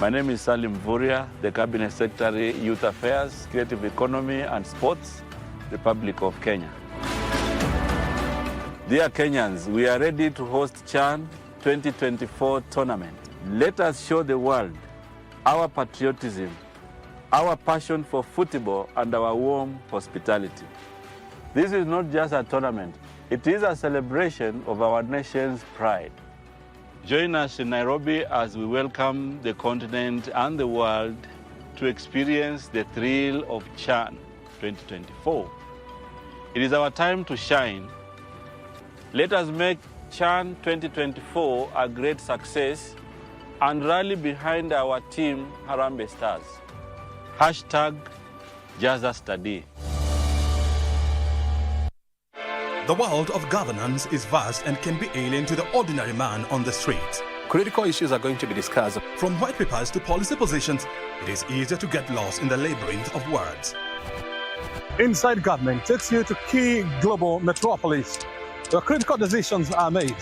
My name is Salim Vuria, the Cabinet Secretary, Youth Affairs, Creative Economy and Sports, Republic of Kenya. Dear Kenyans, we are ready to host CHAN 2024 tournament. Let us show the world our patriotism, our passion for football and our warm hospitality. This is not just a tournament, it is a celebration of our nation's pride. Join us in Nairobi as we welcome the continent and the world to experience the thrill of CHAN 2024. It is our time to shine. Let us make CHAN 2024 a great success and rally behind our team, Harambee Stars. Hashtag GenZ Study. The world of governance is vast and can be alien to the ordinary man on the street. Critical issues are going to be discussed. From white papers to policy positions, it is easier to get lost in the labyrinth of words. Inside Government takes you to key global metropolis where critical decisions are made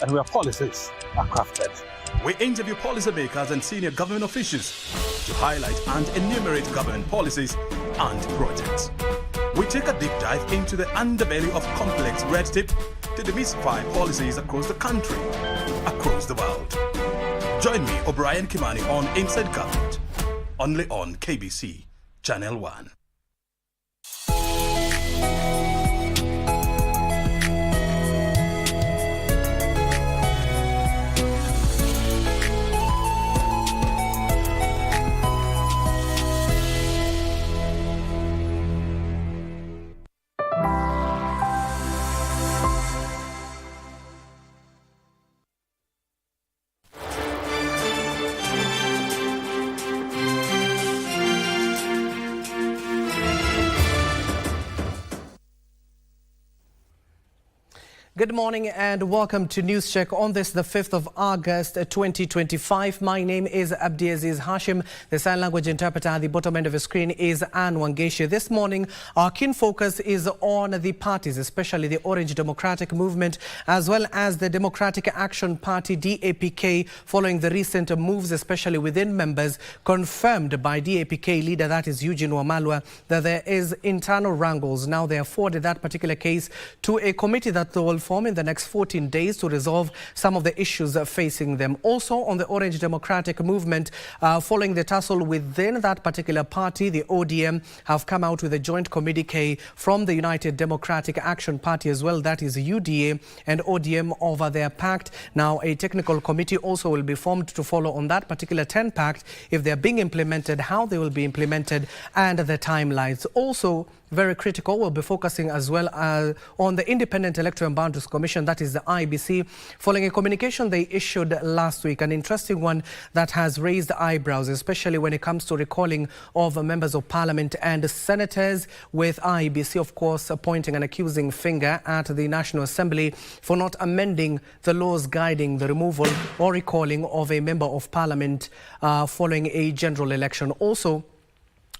and where policies are crafted. We interview policymakers and senior government officials to highlight and enumerate government policies and projects. We take a deep dive into the underbelly of complex red tape to demystify policies across the country, across the world. Join me, O'Brien Kimani, on Inside Government, only on KBC Channel 1. Good morning and welcome to News Check on this, the 5th of August 2025. My name is Abdiaziz Hashim. The sign language interpreter at the bottom end of the screen is Anne Wangeshi. This morning, our keen focus is on the parties, especially the Orange Democratic Movement, as well as the Democratic Action Party, DAPK, following the recent moves, especially within members, confirmed by DAPK leader, that is Eugene Wamalwa, that there is internal wrangles. Now they have forwarded that particular case to a committee that will form in the next 14 days to resolve some of the issues facing them. Also on the Orange Democratic Movement, following the tussle within that particular party, the ODM have come out with a joint communique from the United Democratic Action Party as well, that is UDA and ODM, over their pact. Now a technical committee also will be formed to follow on that particular 10 pact, if they're being implemented, how they will be implemented and the timelines. Also very critical, we'll be focusing as well on the Independent Electoral and Boundaries Commission, that is the IBC, following a communication they issued last week, an interesting one that has raised eyebrows, especially when it comes to recalling of members of parliament and senators, with IBC, of course, pointing an accusing finger at the National Assembly for not amending the laws guiding the removal or recalling of a member of parliament following a general election. Also,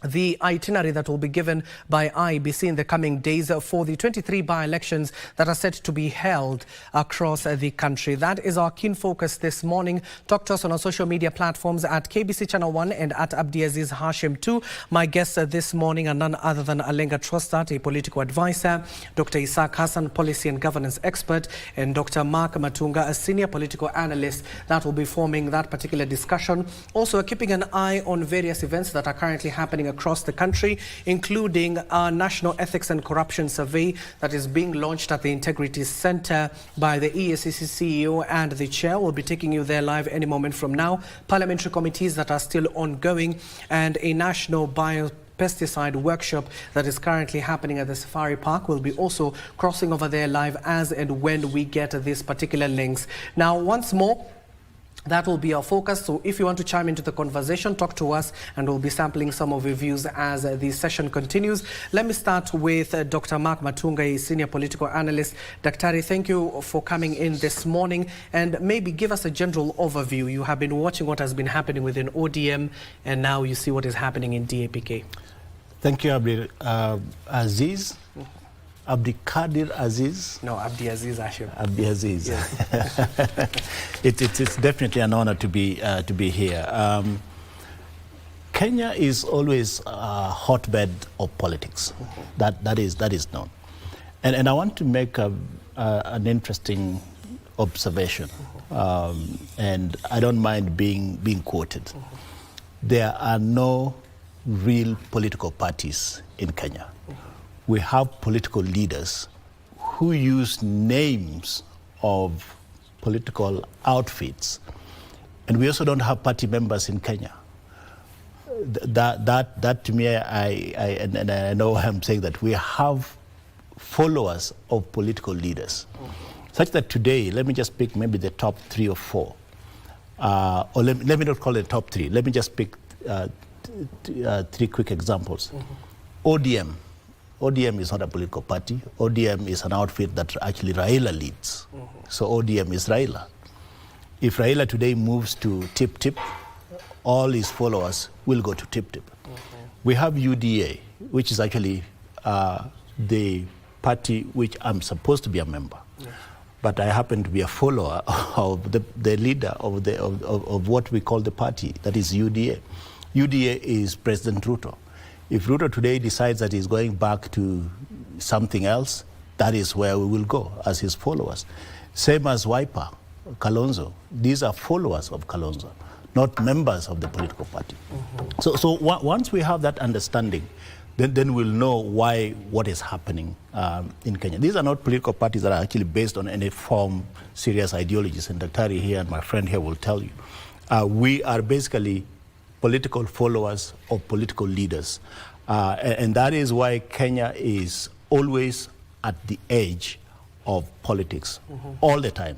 the itinerary that will be given by IBC in the coming days for the 23 by-elections that are set to be held across the country. That is our keen focus this morning. Talk to us on our social media platforms at KBC Channel 1 and at Abdiaziz Hashim 2. My guests this morning are none other than Alenga Trostat, a political advisor, Dr. Isaac Hassan, policy and governance expert, and Dr. Mark Matunga, a senior political analyst that will be forming that particular discussion. Also, keeping an eye on various events that are currently happening across the country, including a National Ethics and Corruption Survey that is being launched at the Integrity Center by the EACC CEO and the chair. We'll be taking you there live any moment from now. Parliamentary committees that are still ongoing, and a national pesticide workshop that is currently happening at the Safari Park. Will be also crossing over there live as and when we get these particular links. Now, once more, that will be our focus. So if you want to chime into the conversation, talk to us, and we'll be sampling some of your views as the session continues. Let me start with Dr. Mark Matunga, a senior political analyst. Daktari, thank you for coming in this morning, and maybe give us a general overview. You have been watching what has been happening within ODM, and now you see what is happening in DAPK. Thank you, Aziz. Abdiaziz? No, Abdiaziz Hashim. Abdiaziz. Yes. It's definitely an honor to be here. Kenya is always a hotbed of politics. That is known. And I want to make an interesting observation, and I don't mind being quoted. There are no real political parties in Kenya. We have political leaders who use names of political outfits, and we also don't have party members in Kenya. That to me, and I know I'm saying that we have followers of political leaders, such that today, let me just pick maybe the top 3 or 4, or let me not call it top 3. Let me just pick 3 quick examples. ODM is not a political party. ODM is an outfit that actually Raila leads. So ODM is Raila. If Raila today moves to Tip, all his followers will go to Tip. We have UDA, which is actually the party which I'm supposed to be a member. But I happen to be a follower of the leader of what we call the party, that is UDA. UDA is President Ruto. If Ruto today decides that he's going back to something else, that is where we will go as his followers. Same as Wiper, Kalonzo. These are followers of Kalonzo, not members of the political party. So once we have that understanding, then we'll know what is happening in Kenya. These are not political parties that are actually based on any form, serious ideologies, and Daktari here and my friend here will tell you. We are basically political followers of political leaders. And that is why Kenya is always at the edge of politics all the time.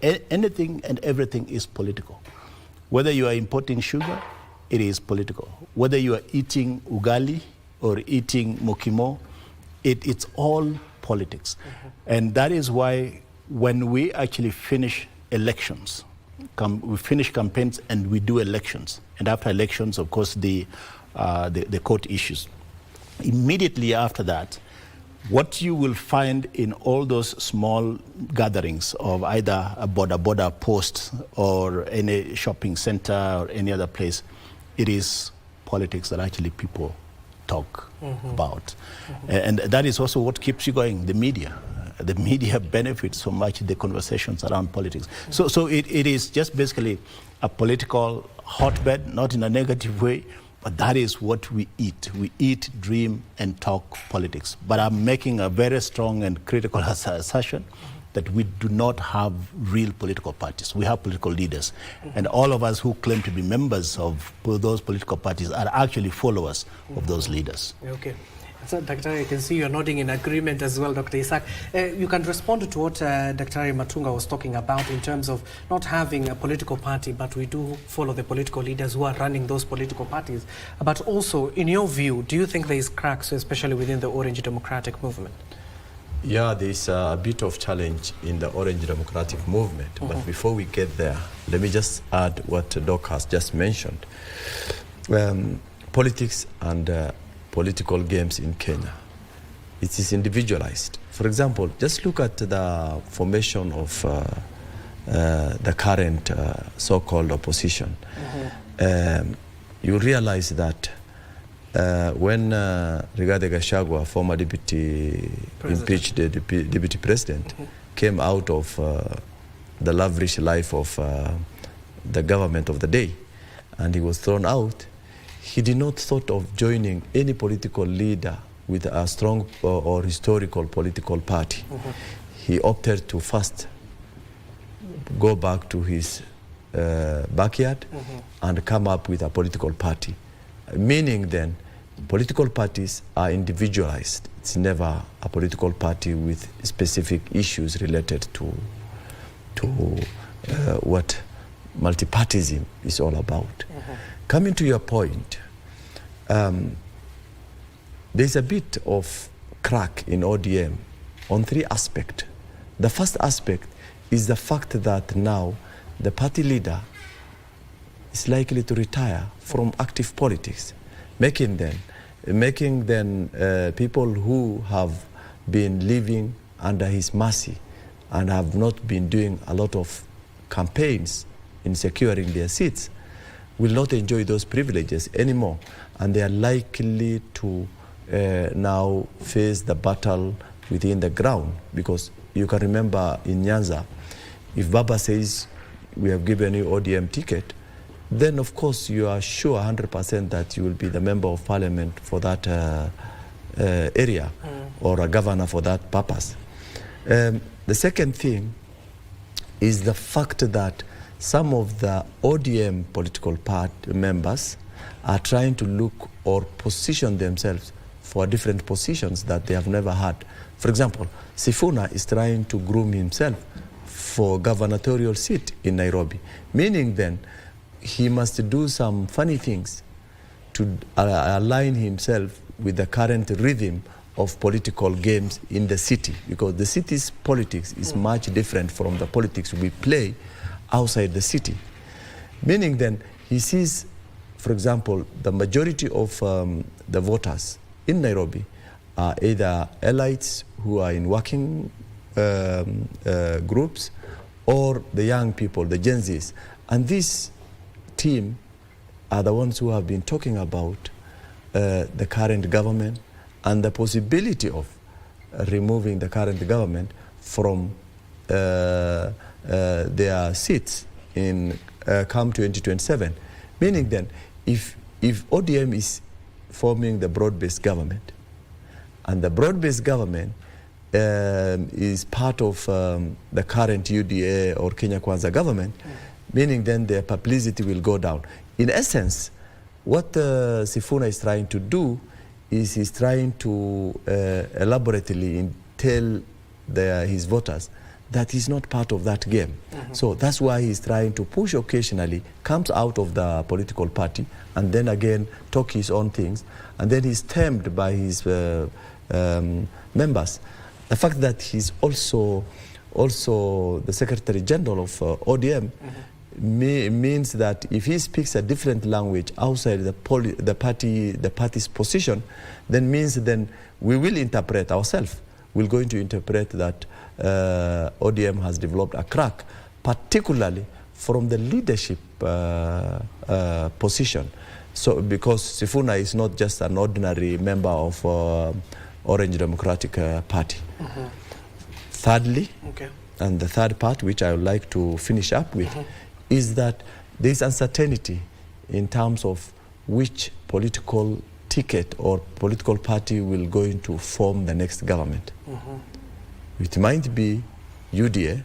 Anything and everything is political. Whether you are importing sugar, it is political. Whether you are eating ugali or eating mokimo, it's all politics. And that is why when we actually finish elections, we finish campaigns and we do elections. And after elections, of course, the court issues. Immediately after that, what you will find in all those small gatherings of either a border post or any shopping center or any other place, it is politics that actually people talk about. And that is also what keeps you going, the media. The media benefits so much the conversations around politics. So it is just basically a political hotbed, not in a negative way, but that is what we eat. We eat, dream, and talk politics. But I'm making a very strong and critical assertion that we do not have real political parties. We have political leaders. And all of us who claim to be members of those political parties are actually followers of those leaders. Okay. So, Dr. I can see you're nodding in agreement as well, Dr. Isaac. You can respond to what Dr. Matunga was talking about in terms of not having a political party, but we do follow the political leaders who are running those political parties. But also, in your view, do you think there is cracks, especially within the Orange Democratic Movement? Yeah, there's a bit of challenge in the Orange Democratic Movement. But before we get there, let me just add what Doc has just mentioned. Politics and political games in Kenya, it is individualized. For example, just look at the formation of the current so-called opposition. You realize that when Rigathi Gachagua, former impeached deputy president, came out of the lavish life of the government of the day, and he was thrown out, he did not thought of joining any political leader with a strong or historical political party. He opted to first go back to his backyard and come up with a political party. Meaning then, political parties are individualized. It's never a political party with specific issues related to what multipartyism is all about. Coming to your point, there's a bit of crack in ODM on 3 aspects. The first aspect is the fact that now the party leader is likely to retire from active politics, making then people who have been living under his mercy and have not been doing a lot of campaigns in securing their seats will not enjoy those privileges anymore, and they are likely to now face the battle within the ground. Because you can remember in Nyanza, if Baba says we have given you ODM ticket, then of course you are sure 100% that you will be the member of parliament for that area, or a governor for that purpose. The second thing is the fact that some of the ODM political party members are trying to look or position themselves for different positions that they have never had. For example, Sifuna is trying to groom himself for gubernatorial seat in Nairobi, meaning then he must do some funny things to align himself with the current rhythm of political games in the city, because the city's politics is much different from the politics we play outside the city. Meaning then he sees, for example, the majority of the voters in Nairobi are either elites who are in working groups, or the young people, the Gen Zs. And this team are the ones who have been talking about the current government and the possibility of removing the current government from their seats in come 2027. Meaning then, if ODM is forming the broad-based government, and the broad-based government is part of the current UDA or Kenya Kwanza government, meaning then their publicity will go down. In essence, what Sifuna is trying to do is he's trying to elaborately tell his voters that he's not part of that game. So that's why he's trying to push occasionally, comes out of the political party, and then again talk his own things, and then he's termed by his members. The fact that he's also the Secretary General of ODM means that if he speaks a different language outside the party's position, then means then we will interpret ourselves. We're going to interpret that ODM has developed a crack, particularly from the leadership position. So because Sifuna is not just an ordinary member of Orange Democratic Party. Thirdly, and the third part, which I would like to finish up with, is that there is uncertainty in terms of which political ticket or political party will go into form the next government. It might be UDA,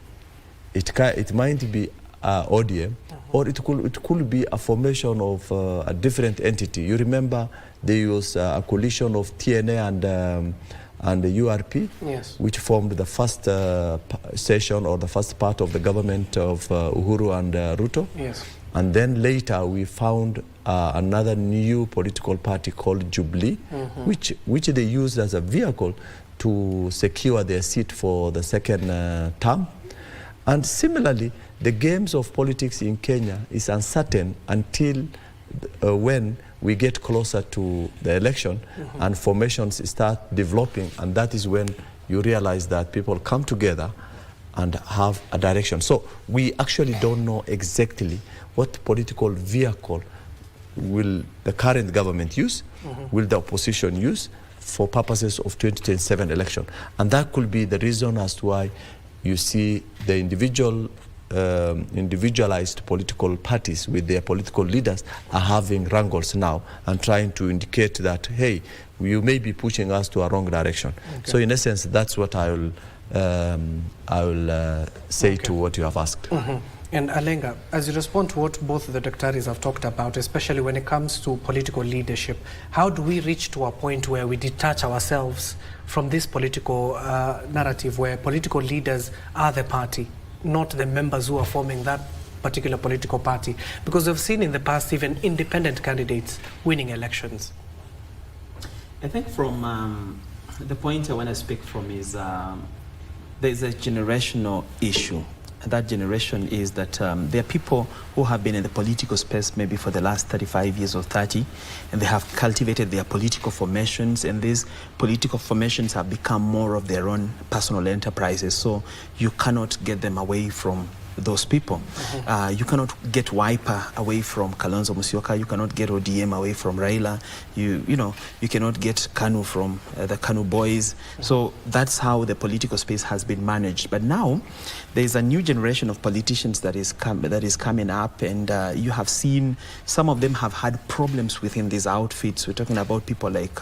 it might be ODM, or it could be a formation of a different entity. You remember there was a coalition of TNA and the URP, which formed the first session or the first part of the government of Uhuru and Ruto. And then later we found another new political party called Jubilee, which they used as a vehicle to secure their seat for the second term. And similarly, the games of politics in Kenya is uncertain until when we get closer to the election and formations start developing, and that is when you realize that people come together and have a direction. So we actually don't know exactly what political vehicle will the current government use, will the opposition use for purposes of 2027 election. And that could be the reason as to why you see the individualized political parties with their political leaders are having wrangles now and trying to indicate that, hey, you may be pushing us to a wrong direction. So in essence, that's what I will say to what you have asked. And Alenga, as you respond to what both the Daktaris have talked about, especially when it comes to political leadership, how do we reach to a point where we detach ourselves from this political narrative where political leaders are the party, not the members who are forming that particular political party? Because we've seen in the past even independent candidates winning elections. I think from the point I want to speak from is there's a generational issue that generation is that there are people who have been in the political space maybe for the last 35 years or 30, and they have cultivated their political formations, and these political formations have become more of their own personal enterprises. So you cannot get them away from those people. You cannot get Wiper away from Kalonzo Musyoka. You cannot get ODM away from Raila. You cannot get KANU from the KANU boys. So that's how the political space has been managed. But now there is a new generation of politicians that is coming up, and you have seen some of them have had problems within these outfits. We're talking about people like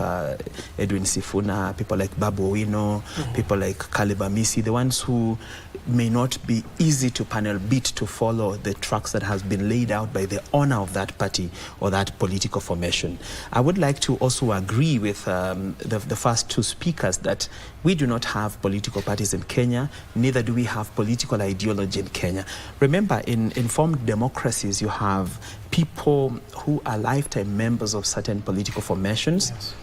Edwin Sifuna, people like Babu Owino, people like Caleb Amisi, the ones who may not be easy to panel beat to follow the tracks that has been laid out by the owner of that party or that political formation. I would like to also agree with the first two speakers that we do not have political parties in Kenya, neither do we have political ideology in Kenya. Remember, in informed democracies, you have people who are lifetime members of certain political formations. Yes.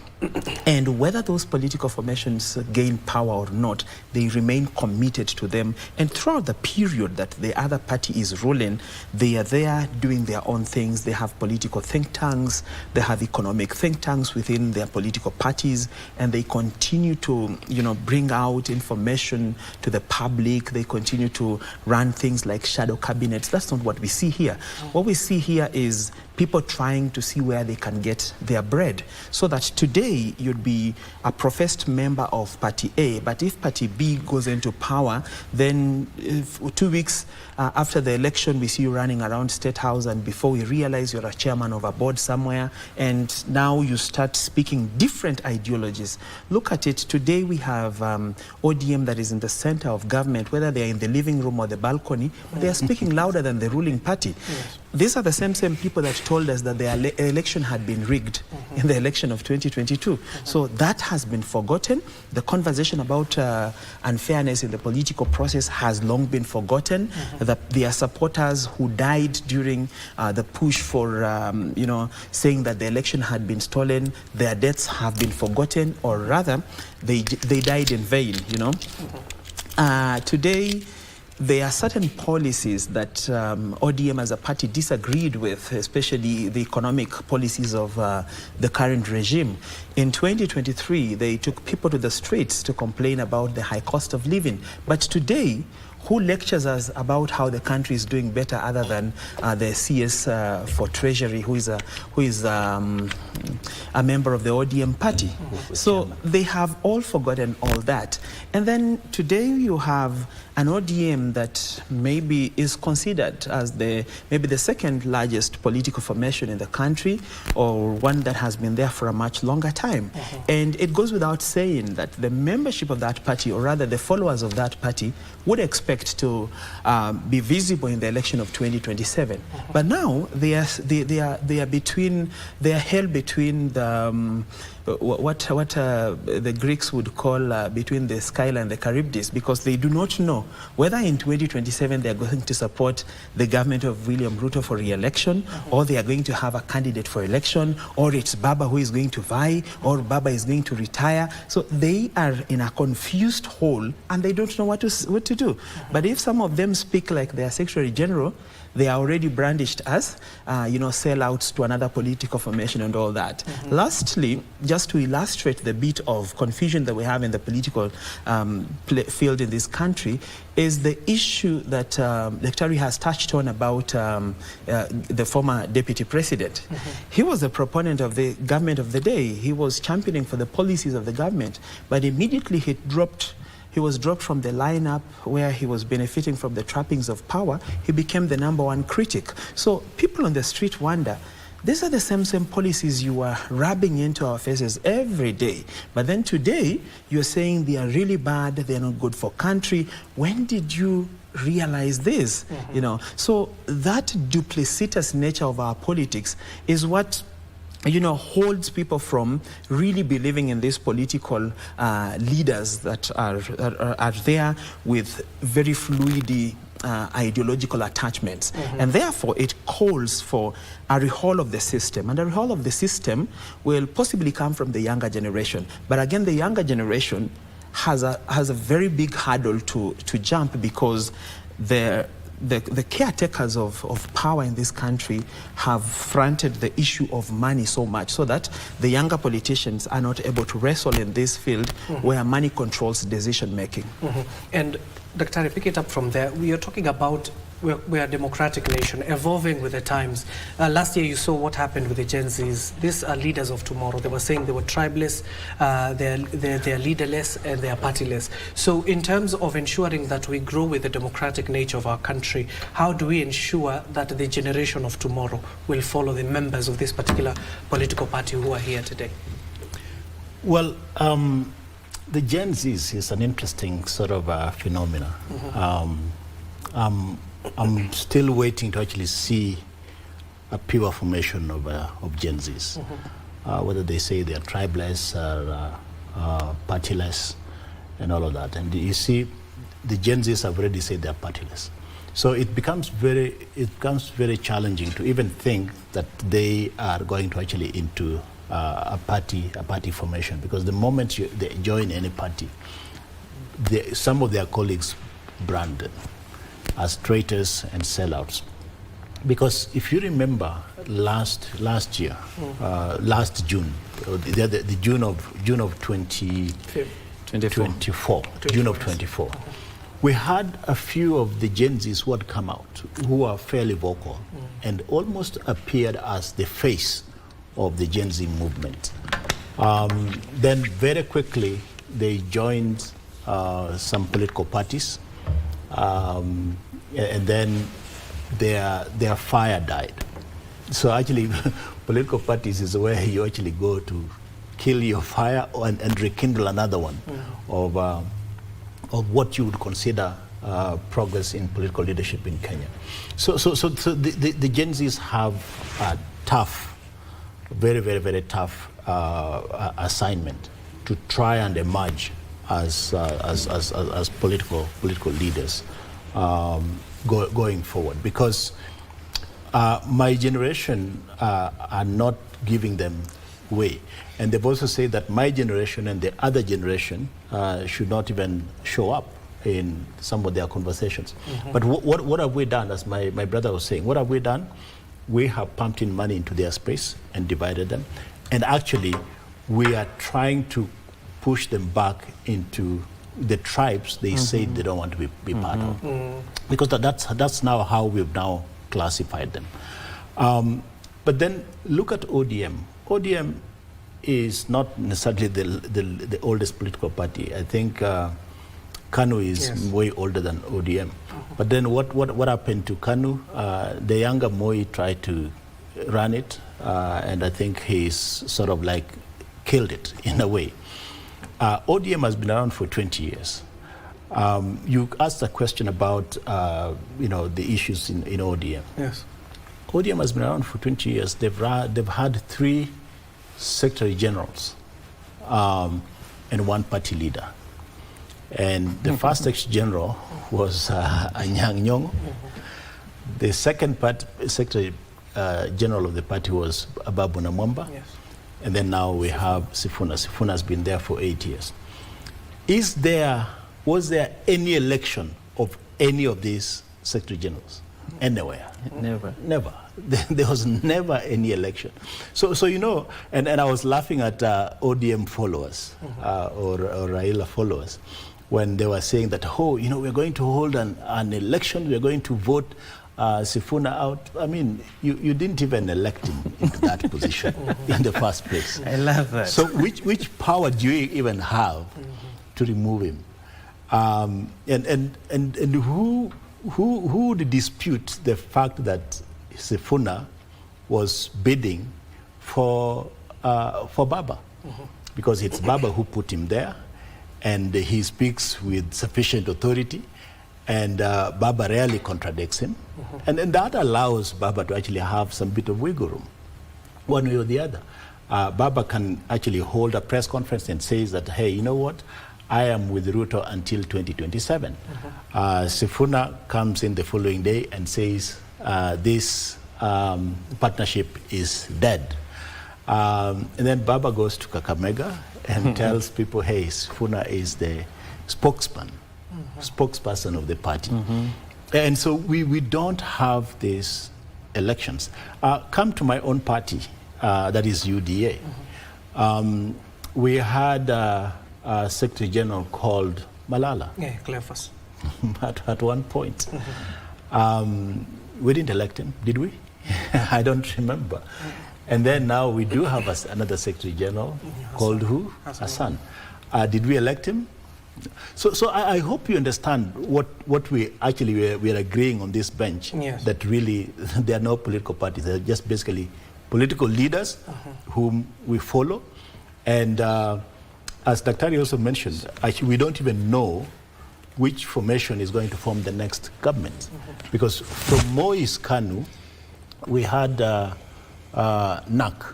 And whether those political formations gain power or not, they remain committed to them. And throughout the period that the other party is ruling, they are there doing their own things. They have political think tanks, they have economic think tanks within their political parties, and they continue to, bring out information to the public. They continue to run things like shadow cabinets. That's not what we see here. What we see here is people trying to see where they can get their bread. So that today you'd be a professed member of Party A, but if Party B goes into power, then 2 weeks after the election, we see you running around State House, and before we realize you're a chairman of a board somewhere, and now you start speaking different ideologies. Look at it. Today we have ODM that is in the center of government, whether they're in the living room or the balcony, they are speaking louder than the ruling party. Yes. These are the same people that told us that the election had been rigged in the election of 2022. So that has been forgotten. The conversation about unfairness in the political process has long been forgotten. There are supporters who died during the push for, saying that the election had been stolen. Their deaths have been forgotten, or rather, they died in vain, Today, there are certain policies that ODM as a party disagreed with, especially the economic policies of the current regime. In 2023, they took people to the streets to complain about the high cost of living. But today, who lectures us about how the country is doing better other than the CS for Treasury, who is a member of the ODM party? So they have all forgotten all that. And then today you have an ODM that maybe is considered as maybe the second largest political formation in the country, or one that has been there for a much longer time. And it goes without saying that the membership of that party, or rather the followers of that party, would expect to be visible in the election of 2027. But now they are held between the what the Greeks would call between the Skyla and the Charybdis, because they do not know whether in 2027 they are going to support the government of William Ruto for re-election, or they are going to have a candidate for election, or it's Baba who is going to vie, or Baba is going to retire. So they are in a confused hole, and they don't know what to do. But if some of them speak like their Secretary General, they are already brandished as, sellouts to another political formation and all that. Lastly, just to illustrate the bit of confusion that we have in the political field in this country, is the issue that Lectari has touched on about the former deputy president. He was a proponent of the government of the day. He was championing for the policies of the government, but immediately he was dropped from the lineup where he was benefiting from the trappings of power. He became the #1 critic. So people on the street wonder, these are the same policies you are rubbing into our faces every day. But then today, you're saying they are really bad, they're not good for country. When did you realize this? So that duplicitous nature of our politics is what holds people from really believing in these political leaders that are there with very fluid ideological attachments. And therefore, it calls for a rehaul of the system. And a rehaul of the system will possibly come from the younger generation. But again, the younger generation has a very big hurdle to jump, because the caretakers of power in this country have fronted the issue of money so much so that the younger politicians are not able to wrestle in this field where money controls decision making. And Dr. pick it up from there. We are talking about we're a democratic nation, evolving with the times. Last year you saw what happened with the Gen Zs. These are leaders of tomorrow. They were saying they were tribalists, they're leaderless, and they are partyless. So in terms of ensuring that we grow with the democratic nature of our country, how do we ensure that the generation of tomorrow will follow the members of this particular political party who are here today? Well, the Gen Zs is an interesting sort of phenomena. I'm still waiting to actually see a pure formation of Gen Zs, whether they say they're tribeless or partyless and all of that. And you see, the Gen Zs have already said they're partyless. So it becomes very challenging to even think that they are going to actually into a party formation, because the moment they join any party, some of their colleagues brand them as traitors and sellouts. Because if you remember last year, last June, the June of 2024, we had a few of the Gen Zs who had come out, who are fairly vocal and almost appeared as the face of the Gen Z movement. Then very quickly they joined some political parties, and then their fire died. So actually, political parties is where you actually go to kill your fire and rekindle another one of what you would consider progress in political leadership in Kenya. So the Gen Zs have a tough, very, very, very tough assignment to try and emerge as political leaders going forward, because my generation are not giving them way, and they've also said that my generation and the other generation should not even show up in some of their conversations. But what have we done? As my brother was saying, what have we done? We have pumped in money into their space and divided them, and actually we are trying to push them back into the tribes they say they don't want to be part of, because that's now how we've now classified them. But then look at ODM. ODM is not necessarily the oldest political party. I think KANU is way older than ODM. But then what happened to KANU? The younger Moi tried to run it, and I think he's sort of like killed it in a way. ODM has been around for 20 years. You asked a question about the issues in ODM. Yes. ODM has been around for 20 years. They've had 3 secretary generals and 1 party leader. And the first secretary general was Anyang' Nyong'o. The second secretary general of the party was Ababu Namwamba. Yes. And then now we have Sifuna. Sifuna has been there for 8 years. Was there any election of any of these secretary generals anywhere? Never. There was never any election. So and I was laughing at ODM followers or Raila followers when they were saying that, we're going to hold an election, we're going to vote Sifuna out. I mean, you didn't even elect him into that position in the first place. I love that. So which power do you even have to remove him? And who would dispute the fact that Sifuna was bidding for Baba? Because it's Baba who put him there, and he speaks with sufficient authority, and Baba rarely contradicts him. And that allows Baba to actually have some bit of wiggle room, one way or the other. Baba can actually hold a press conference and says that, hey, you know what? I am with Ruto until 2027. Sifuna comes in the following day and says this partnership is dead. And then Baba goes to Kakamega and tells people, hey, Sifuna is the spokesperson of the party. And so we don't have these elections. Come to my own party, that is UDA. We had a Secretary General called Malala. Yeah, Cleophas. at one point. We didn't elect him, did we? I don't remember. And then now we do have another Secretary General called who? Hassan. Did we elect him? So I hope you understand what we actually we are agreeing on this bench. Yes. That really there are no political parties. They're just basically political leaders whom we follow. And as Dr. also mentioned, actually we don't even know which formation is going to form the next government. Because from Moise Kanu, we had NAC.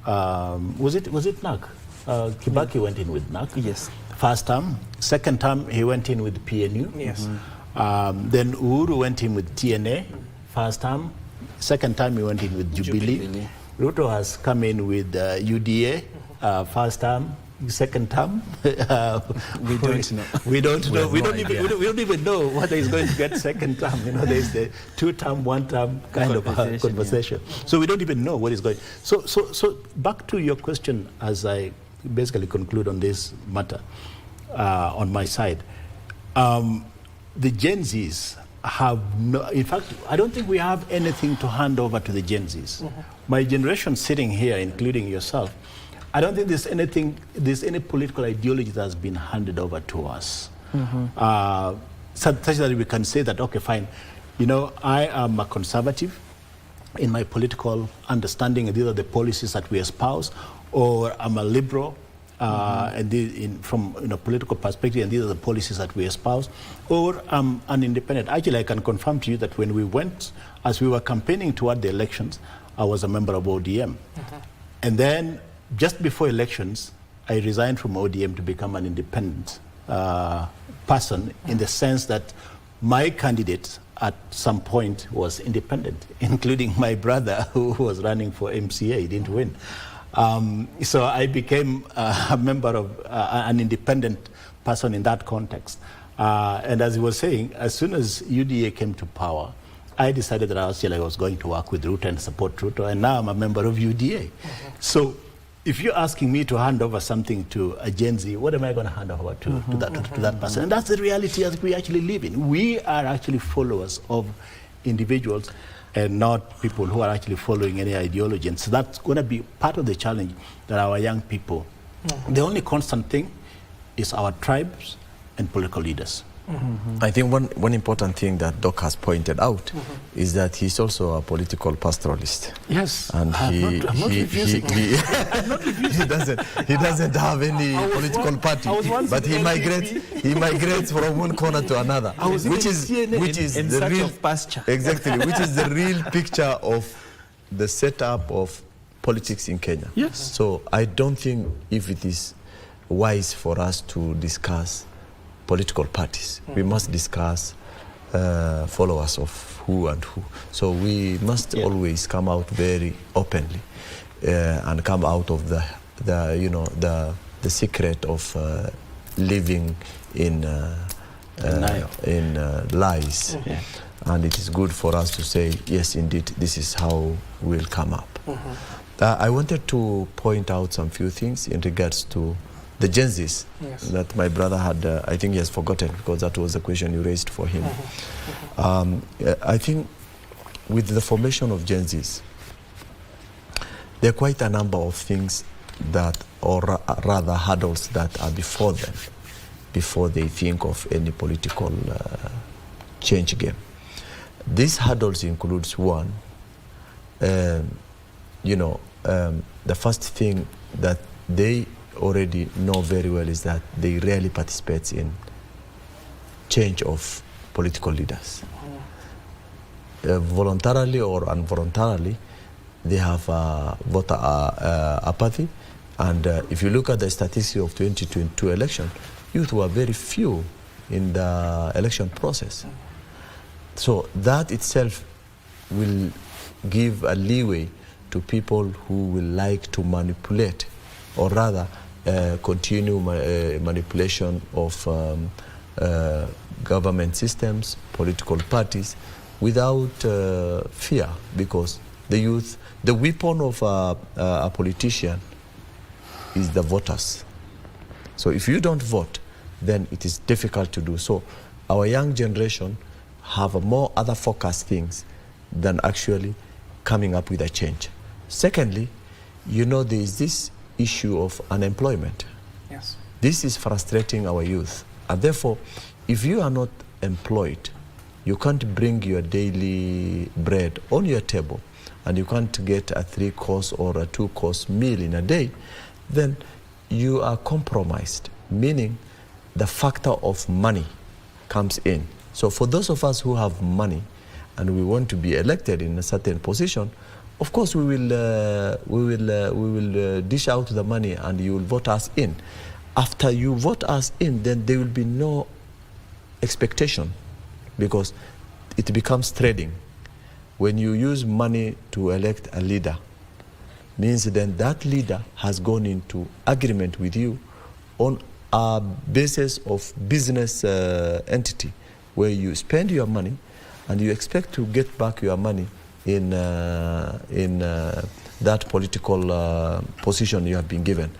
Was it NAC? Kibaki went in with NAC. Yes. First term. Second term, he went in with PNU. Yes. Then Uhuru went in with TNA. First term. Second time, he went in with Jubilee. Ruto has come in with UDA. First term. Second term. We don't know. We don't know. We don't even know whether he's going to get second term. You know, there's the 2-term, 1-term kind of conversation. Yeah. So we don't even know what is going. So back to your question, as I basically conclude on this matter, on my side, the Gen Zs have no. In fact, I don't think we have anything to hand over to the Gen Zs. My generation sitting here, including yourself, I don't think there's any political ideology that has been handed over to us. Such that we can say that, okay, fine, you know, I am a conservative in my political understanding, and these are the policies that we espouse, or I'm a liberal and from a political perspective, and these are the policies that we espouse, or I'm an independent. Actually, I can confirm to you that when we went, as we were campaigning toward the elections, I was a member of ODM. And then, just before elections, I resigned from ODM to become an independent person, in the sense that my candidate at some point was independent, including my brother who was running for MCA. He didn't win. So I became a member of an independent person in that context. And as he was saying, as soon as UDA came to power, I decided that I was going to work with Ruto and support Ruto, and now I'm a member of UDA. So if you're asking me to hand over something to a Gen Z, what am I going to hand over to that person? And that's the reality that we actually live in. We are actually followers of individuals and not people who are actually following any ideology. And so that's going to be part of the challenge that our young people, the only constant thing is our tribes and political leaders. I think one important thing that Doc has pointed out is that he's also a political pastoralist. Yes, and I'm not refusing. He doesn't have any political party, but he migrates from one corner to another, which is the real pasture. Exactly, which is the real picture of the setup of politics in Kenya. Yes. So I don't think if it is wise for us to discuss political parties. We must discuss followers of who and who. So we must always come out very openly and come out of the secret of living in lies. And it is good for us to say, yes, indeed, this is how we'll come up. I wanted to point out some few things in regards to the Gen Zs that my brother had, I think he has forgotten, because that was the question you raised for him. I think with the formation of Gen Zs, there are quite a number of things that, or rather hurdles that are before them, before they think of any political change game. These hurdles includes one, the first thing that they already know very well is that they rarely participate in change of political leaders. Voluntarily or involuntarily, they have voter apathy. And if you look at the statistics of 2022 election, youth were very few in the election process. So that itself will give a leeway to people who will like to manipulate, or rather continue manipulation of government systems, political parties, without fear, because the youth, the weapon of a politician is the voters. So if you don't vote, then it is difficult to do. So our young generation have more other focused things than actually coming up with a change. Secondly, you know, there is this issue of unemployment. Yes. This is frustrating our youth. And therefore, if you are not employed, you can't bring your daily bread on your table, and you can't get a 3-course or a 2-course meal in a day, then you are compromised, meaning the factor of money comes in. So for those of us who have money and we want to be elected in a certain position, of course we will dish out the money and you will vote us in. After you vote us in, then there will be no expectation, because it becomes trading. When you use money to elect a leader, means then that leader has gone into agreement with you on a basis of business entity, where you spend your money and you expect to get back your money in that political position you have been given.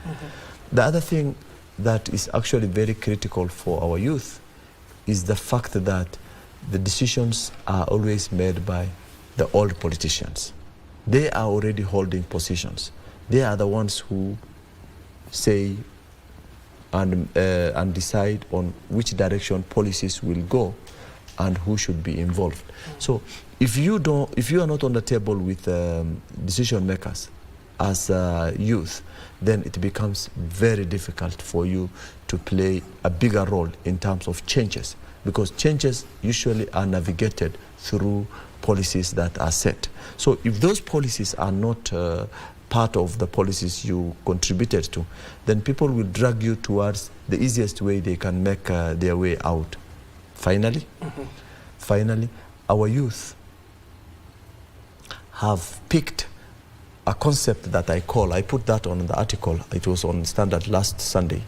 The other thing that is actually very critical for our youth is the fact that the decisions are always made by the old politicians. They are already holding positions. They are the ones who say and decide on which direction policies will go and who should be involved. So if you are not on the table with decision makers as youth, then it becomes very difficult for you to play a bigger role in terms of changes, because changes usually are navigated through policies that are set. So if those policies are not part of the policies you contributed to, then people will drag you towards the easiest way they can make their way out. Finally, our youth have picked a concept that I put that on the article, it was on Standard last Sunday,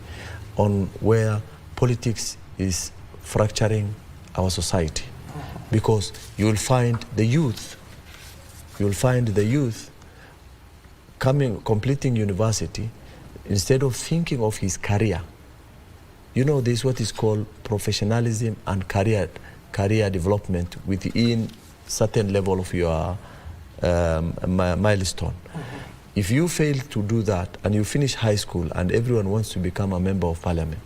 on where politics is fracturing our society. Because you will find the youth completing university, instead of thinking of his career. You know, there's what is called professionalism and career development within certain level of your milestone. If you fail to do that and you finish high school and everyone wants to become a member of parliament,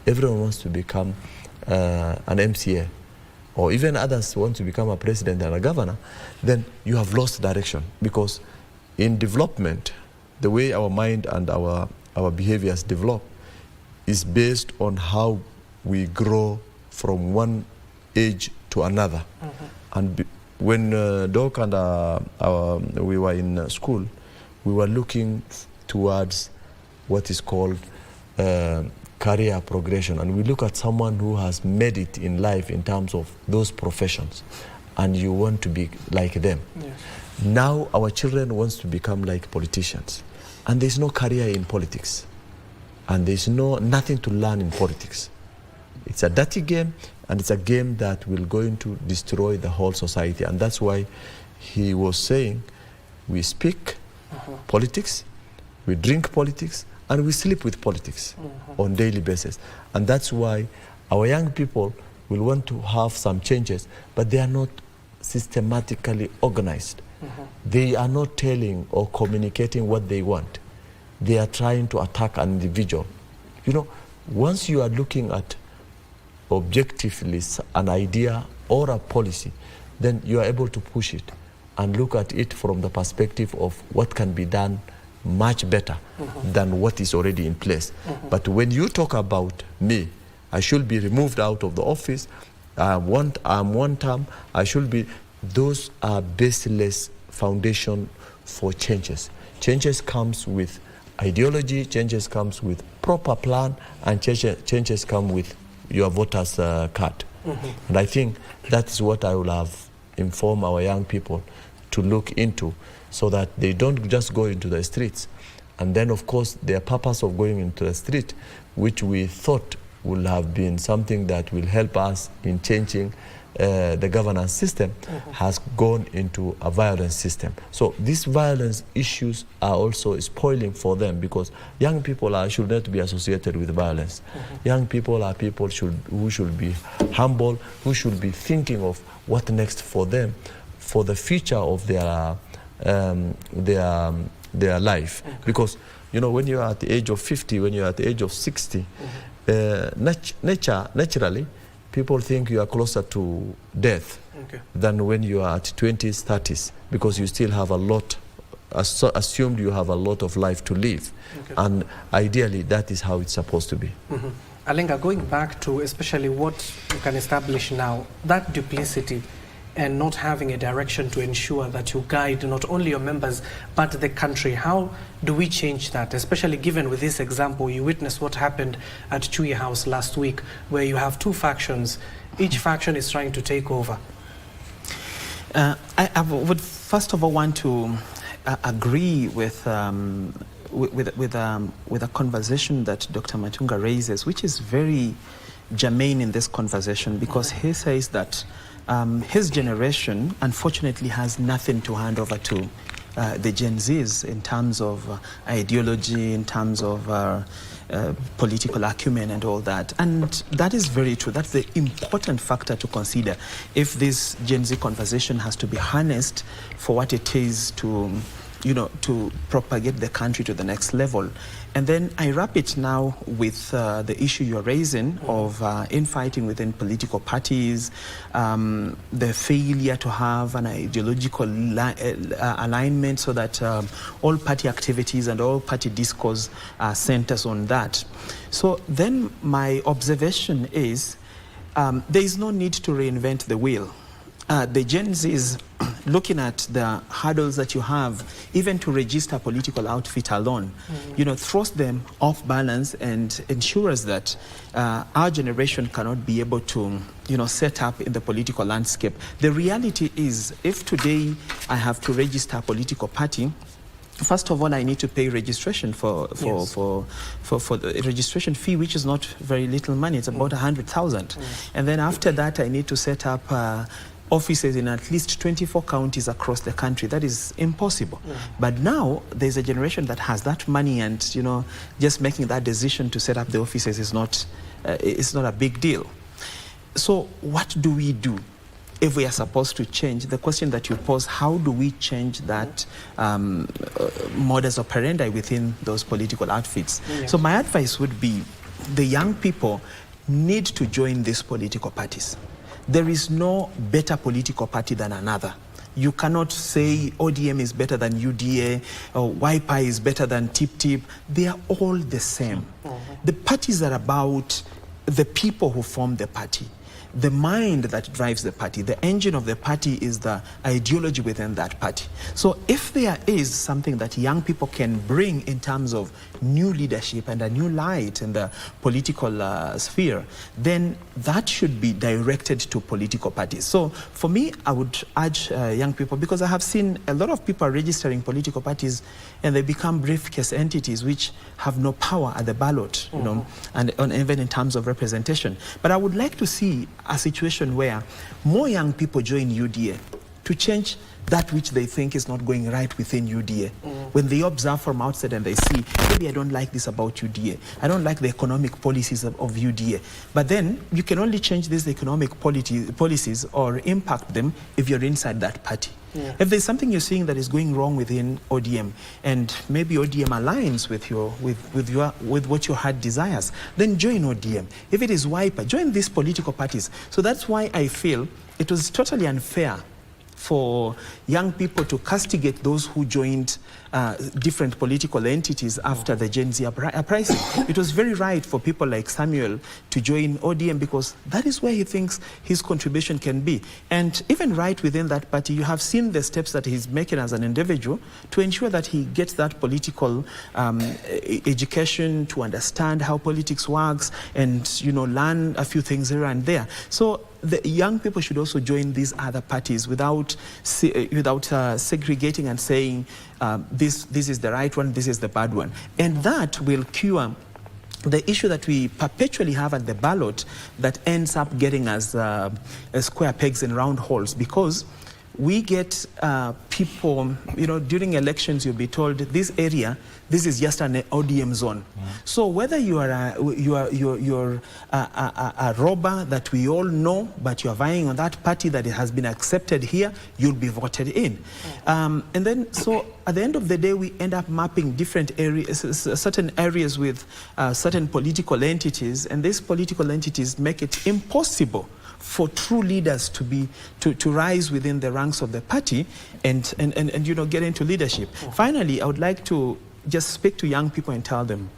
everyone wants to become an MCA, or even others want to become a president and a governor, then you have lost direction. Because in development, the way our mind and our behaviors develop is based on how we grow from one age to another. And when Doc and we were in school, we were looking towards what is called career progression, and we look at someone who has made it in life in terms of those professions, and you want to be like them. Yes. Now our children want to become like politicians, and there's no career in politics, and there's nothing to learn in politics. It's a dirty game, and it's a game that will going to destroy the whole society. And that's why he was saying we speak politics, we drink politics, and we sleep with politics on daily basis. And that's why our young people will want to have some changes, but they are not systematically organized. They are not telling or communicating what they want. They are trying to attack an individual. You know, once you are looking at objectively an idea or a policy, then you are able to push it and look at it from the perspective of what can be done much better than what is already in place. But when you talk about me, I should be removed out of the office, I'm one term, I should be, those are baseless foundation for changes. Changes comes with ideology, changes comes with proper plan, and changes come with your voter's card. And I think that is what I will have informed our young people to look into, so that they don't just go into the streets. And then, of course, their purpose of going into the street, which we thought will have been something that will help us in changing the governance system, has gone into a violence system. So these violence issues are also spoiling for them, because young people should not be associated with violence. Young people are people who should be humble, who should be thinking of what next for them, for the future of their life. Because, you know, when you are at the age of 50, when you are at the age of 60, naturally, people think you are closer to death than when you are at 20s, 30s, because you still have a lot, assumed you have a lot of life to live. And ideally, that is how it's supposed to be. Alenga, going back to especially what you can establish now, that duplicity and not having a direction to ensure that you guide not only your members but the country. How do we change that, especially given with this example you witnessed what happened at Chui House last week, where you have two factions, each faction is trying to take over? I would first of all want to agree with a conversation that Dr. Matunga raises, which is very germane in this conversation, because he says that his generation, unfortunately, has nothing to hand over to the Gen Zs in terms of ideology, in terms of political acumen and all that. And that is very true. That's the important factor to consider if this Gen Z conversation has to be harnessed for what it is to, you know, to propagate the country to the next level. And then I wrap it now with the issue you're raising of infighting within political parties, the failure to have an ideological alignment so that all party activities and all party discourse centers on that. So then my observation is there is no need to reinvent the wheel. The Gen Z is looking at the hurdles that you have, even to register a political outfit alone, you know, throws them off balance and ensures that our generation cannot be able to, you know, set up in the political landscape. The reality is, if today I have to register a political party, first of all, I need to pay registration for the registration fee, which is not very little money. It's about 100,000. And then after that, I need to set up offices in at least 24 counties across the country. That is impossible. But now there's a generation that has that money, and, you know, just making that decision to set up the offices is not a big deal. So what do we do if we are supposed to change? The question that you pose, how do we change that modus operandi within those political outfits? So my advice would be the young people need to join these political parties. There is no better political party than another. You cannot say ODM is better than UDA or YPI is better than TIP-TIP. They are all the same. The parties are about the people who form the party, the mind that drives the party. The engine of the party is the ideology within that party. So if there is something that young people can bring in terms of new leadership and a new light in the political sphere, then that should be directed to political parties. So for me, I would urge young people, because I have seen a lot of people registering political parties and they become briefcase entities which have no power at the ballot, you know, and even in terms of representation. But I would like to see a situation where more young people join UDA to change that which they think is not going right within UDA. When they observe from outside and they see, maybe I don't like this about UDA, I don't like the economic policies of UDA. But then you can only change these economic policies or impact them if you're inside that party. If there's something you're seeing that is going wrong within ODM, and maybe ODM aligns with what your heart desires, then join ODM. If it is YPA, join these political parties. So that's why I feel it was totally unfair for young people to castigate those who joined different political entities after the Gen Z uprising. It was very right for people like Samuel to join ODM, because that is where he thinks his contribution can be. And even right within that party, you have seen the steps that he's making as an individual to ensure that he gets that political education, to understand how politics works, and, you know, learn a few things here and there. So the young people should also join these other parties without segregating and saying this is the right one, this is the bad one. And that will cure the issue that we perpetually have at the ballot that ends up getting us square pegs in round holes, because we get people, you know, during elections you'll be told this area, this is just an ODM zone. So whether you are a robber that we all know, but you're vying on that party that has been accepted here, you'll be voted in. And then, so at the end of the day, we end up mapping different areas, certain areas with certain political entities, and these political entities make it impossible for true leaders to rise within the ranks of the party and you know, get into leadership. Finally, I would like to just speak to young people and tell them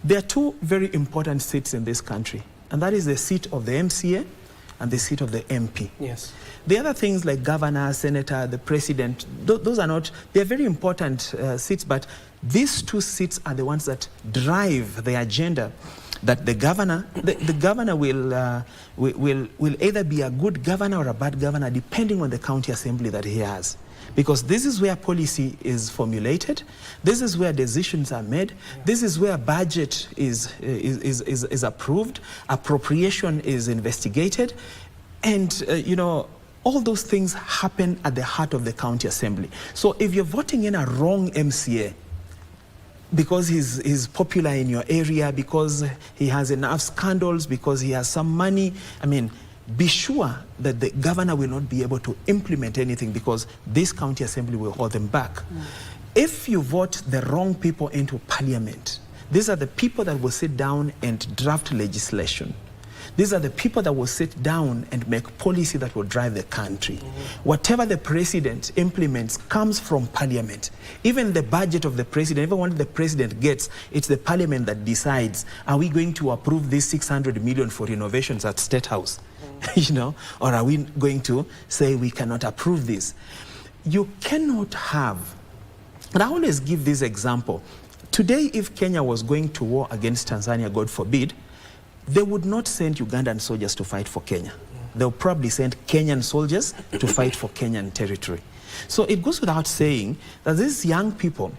there are two very important seats in this country, and that is the seat of the MCA and the seat of the MP. Yes. The other things like governor, senator, the president, those are not, they're very important seats, but these two seats are the ones that drive the agenda that the governor, the governor will either be a good governor or a bad governor, depending on the county assembly that he has. Because this is where policy is formulated, this is where decisions are made, this is where budget is approved, appropriation is investigated, and you know, all those things happen at the heart of the county assembly. So if you're voting in a wrong MCA, because he's popular in your area, because he has enough scandals, because he has some money, I mean, be sure that the governor will not be able to implement anything, because this county assembly will hold them back. If you vote the wrong people into parliament, these are the people that will sit down and draft legislation. These are the people that will sit down and make policy that will drive the country. Whatever the president implements comes from parliament. Even the budget of the president, even what the president gets, it's the parliament that decides, are we going to approve this 600 million for renovations at State House? You know, or are we going to say we cannot approve this? You cannot have, and I always give this example. Today, if Kenya was going to war against Tanzania, God forbid, they would not send Ugandan soldiers to fight for Kenya. They'll probably send Kenyan soldiers to fight for Kenyan territory. So it goes without saying that these young people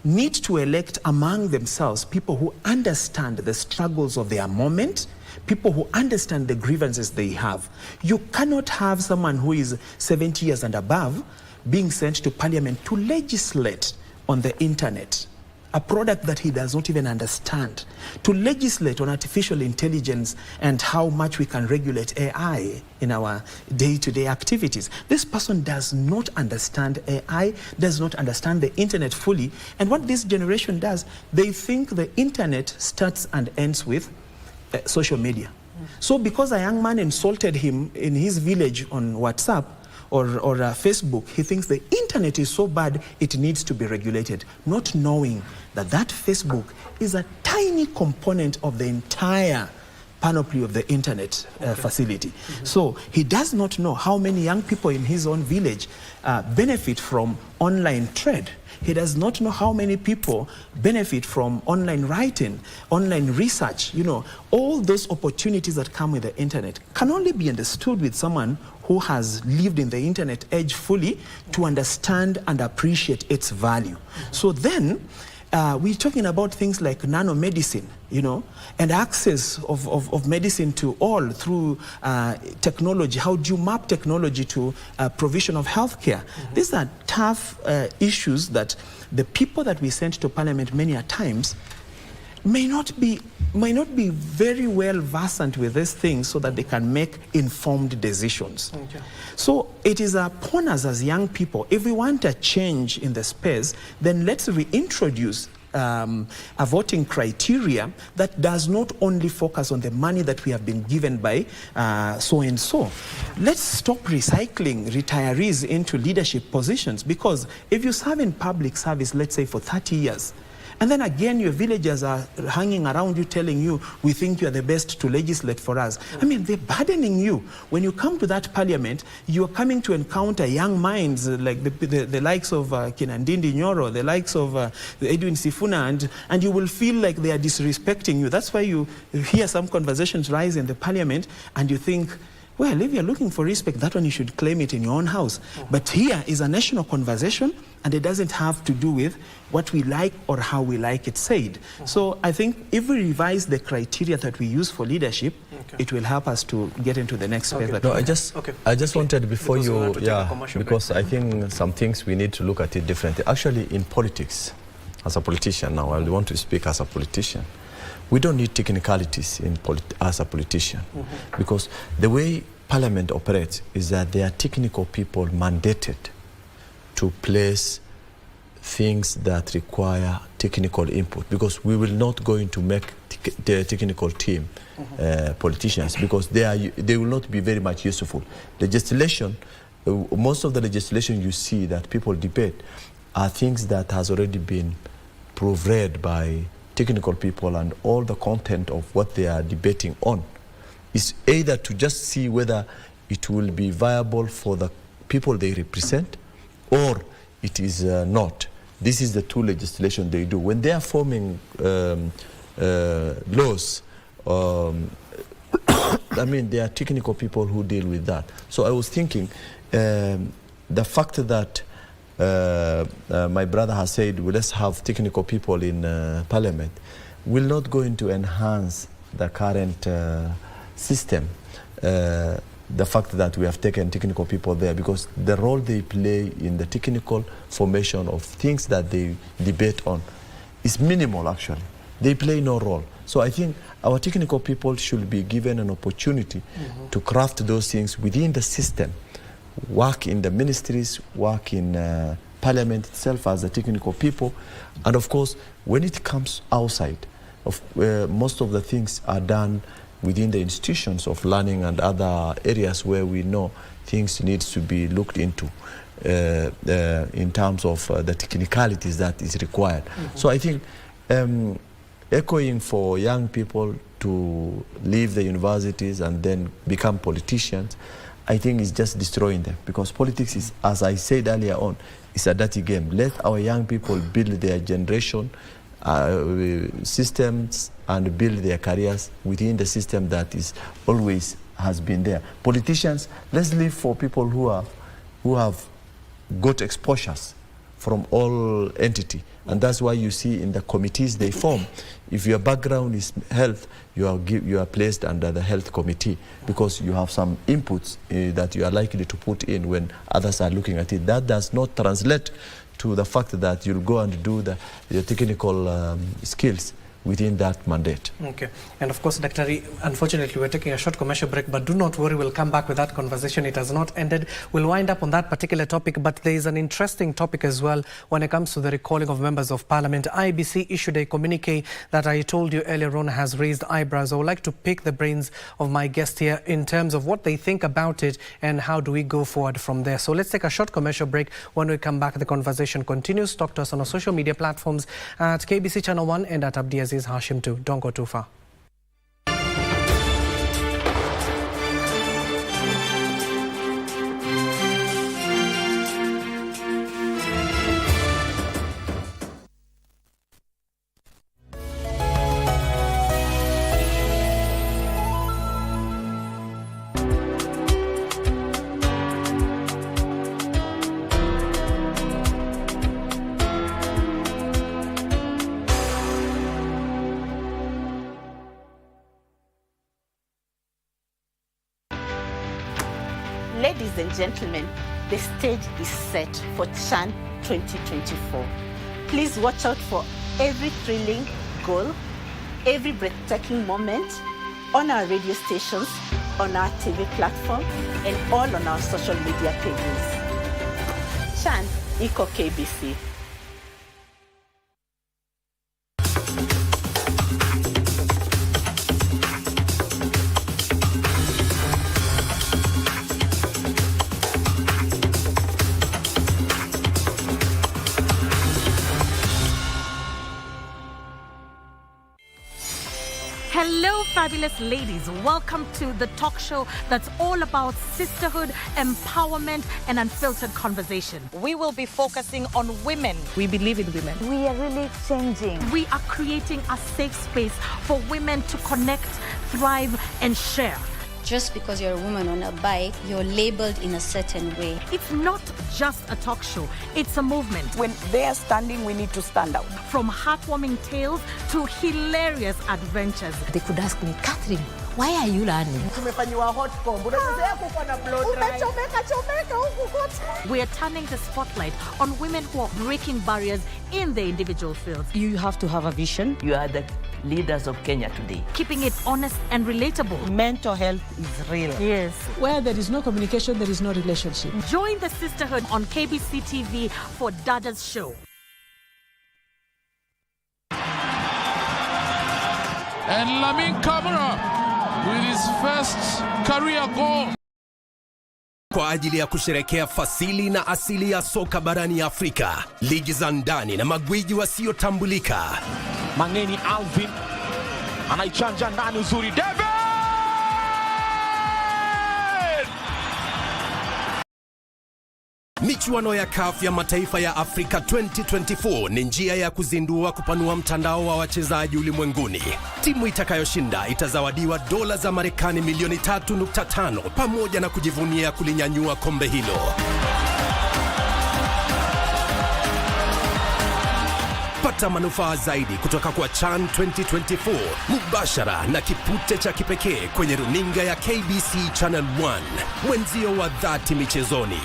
need to elect among themselves people who understand the struggles of their moment, people who understand the grievances they have. You cannot have someone who is 70 years and above being sent to parliament to legislate on the internet, a product that he does not even understand, to legislate on artificial intelligence and how much we can regulate AI in our day-to-day activities. This person does not understand AI, does not understand the internet fully, and what this generation does, they think the internet starts and ends with social media. So because a young man insulted him in his village on WhatsApp, or Facebook, he thinks the internet is so bad it needs to be regulated, not knowing that that Facebook is a tiny component of the entire panoply of the internet facility. So he does not know how many young people in his own village benefit from online trade. He does not know how many people benefit from online writing, online research. You know, all those opportunities that come with the internet can only be understood with someone who has lived in the internet age fully to understand and appreciate its value. So then, we're talking about things like nanomedicine, you know, and access of medicine to all through technology. How do you map technology to provision of healthcare? These are tough issues that the people that we send to parliament many a times may not be very well versed with these things so that they can make informed decisions. Okay. So it is upon us as young people, if we want a change in the space, then let's reintroduce a voting criteria that does not only focus on the money that we have been given by so-and-so. Let's stop recycling retirees into leadership positions, because if you serve in public service, let's say for 30 years, and then again your villagers are hanging around you telling you, we think you are the best to legislate for us. I mean, they're burdening you. When you come to that parliament, you're coming to encounter young minds like the likes of Kinandindi Nyoro, the likes of Edwin Sifuna, and you will feel like they are disrespecting you. That's why you hear some conversations rise in the parliament and you think, Well, if you're looking for respect, that one you should claim it in your own house. But here is a national conversation, and it doesn't have to do with what we like or how we like it said. So I think if we revise the criteria that we use for leadership, it will help us to get into the next phase. No, I just wanted before because I think some things we need to look at it differently. Actually, in politics, as a politician now, I want to speak as a politician. We don't need technicalities as a politician, because the way Parliament operates is that there are technical people mandated to place things that require technical input, because we will not going to make the technical team politicians, because they will not be very much useful. Legislation, most of the legislation you see that people debate are things that has already been proofread by technical people, and all the content of what they are debating on is either to just see whether it will be viable for the people they represent or it is not. This is the two legislation they do. When they are forming laws, I mean, there are technical people who deal with that. So I was thinking, the fact that my brother has said, well, let's have technical people in Parliament, will not going to enhance the current system. The fact that we have taken technical people there, because the role they play in the technical formation of things that they debate on is minimal, actually. They play no role. So I think our technical people should be given an opportunity to craft those things within the system, work in the ministries, work in Parliament itself as the technical people. And of course, when it comes outside, most of the things are done within the institutions of learning and other areas where we know things needs to be looked into in terms of the technicalities that is required. So I think echoing for young people to leave the universities and then become politicians, I think is just destroying them, because politics is, as I said earlier on, is a dirty game. Let our young people build their generation systems and build their careers within the system that is always has been there. Politicians, let's live for people who have got exposures from all entity, and that's why you see in the committees they form, if your background is health, you are placed under the health committee, because you have some inputs that you are likely to put in when others are looking at it. That does not translate to the fact that you'll go and do the technical skills within that mandate. Okay. And of course, Dr. Unfortunately, we're taking a short commercial break, but do not worry, we'll come back with that conversation. It has not ended. We'll wind up on that particular topic, but there is an interesting topic as well when it comes to the recalling of members of Parliament. IBC issued a communique that I told you earlier on has raised eyebrows. I would like to pick the brains of my guest here in terms of what they think about it and how do we go forward from there. So let's take a short commercial break. When we come back, the conversation continues. Talk to us on our social media platforms at KBC Channel 1 and at Abdiaziz Hashim too. Don't go too far. Ladies and gentlemen, the stage is set for CHAN 2024. Please watch out for every thrilling goal, every breathtaking moment on our radio stations, on our TV platform, and all on our social media pages. CHAN Eco KBC. Hello, fabulous ladies. Welcome to the talk show that's all about sisterhood, empowerment, and unfiltered conversation. We will be focusing on women. We believe in women. We are really changing. We are creating a safe space for women to connect, thrive, and share. just because you're a woman on a bike, you're labeled in a certain way. It's not just a talk show, it's a movement. When they are standing, we need to stand out. From heartwarming tales to hilarious adventures. They could ask me, Catherine, why are you learning? We are turning the spotlight on women who are breaking barriers in their individual fields. You have to have a vision. You are the leaders of Kenya today. Keeping it honest and relatable. Mental health is real. Yes. Where there is no communication, there is no relationship. Join the sisterhood on KBC TV for Dada's show. And Lamin Camara with his first career goal. Kwa ajili ya kusherekea fasili na asili ya soka barani Afrika, ligi za ndani na magwiji wasiotambulika. Mangeni Alvin anaichanja ndani uzuri, David! Michuano ya CAF ya mataifa ya Afrika 2024 ni njia ya kuzindua kupanua mtandao wa wachezaji ulimwenguni. Timu itakayoshinda itazawadiwa dola za Marekani milioni 3.5 pamoja na kujivunia kulinyanyua kombe hilo. Pata manufaa zaidi kutoka kwa CHAN 2024 mubashara na kipute cha kipekee kwenye runinga ya KBC Channel 1, mwenzio wa dhati michezoni.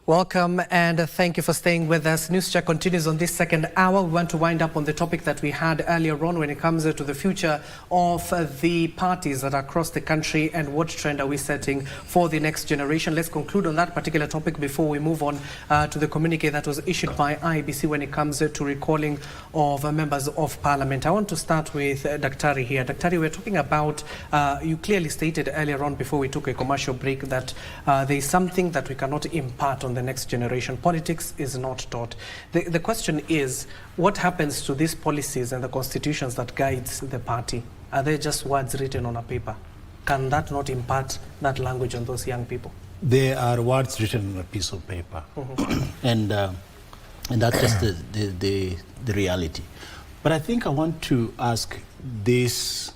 Welcome and thank you for staying with us. News Check continues on this second hour. We want to wind up on the topic that we had earlier on when it comes to the future of the parties that are across the country and what trend are we setting for the next generation. Let's conclude on that particular topic before we move on to the communique that was issued by IEBC when it comes to recalling of members of parliament. I want to start with Daktari here. Daktari, we're talking about, you clearly stated earlier on before we took a commercial break that there is something that we cannot impart on the next generation. Politics is not taught. The question is, what happens to these policies and the constitutions that guides the party? Are they just words written on a paper? Can that not impart that language on those young people? They are words written on a piece of paper. And that's just the reality. But I think I want to ask this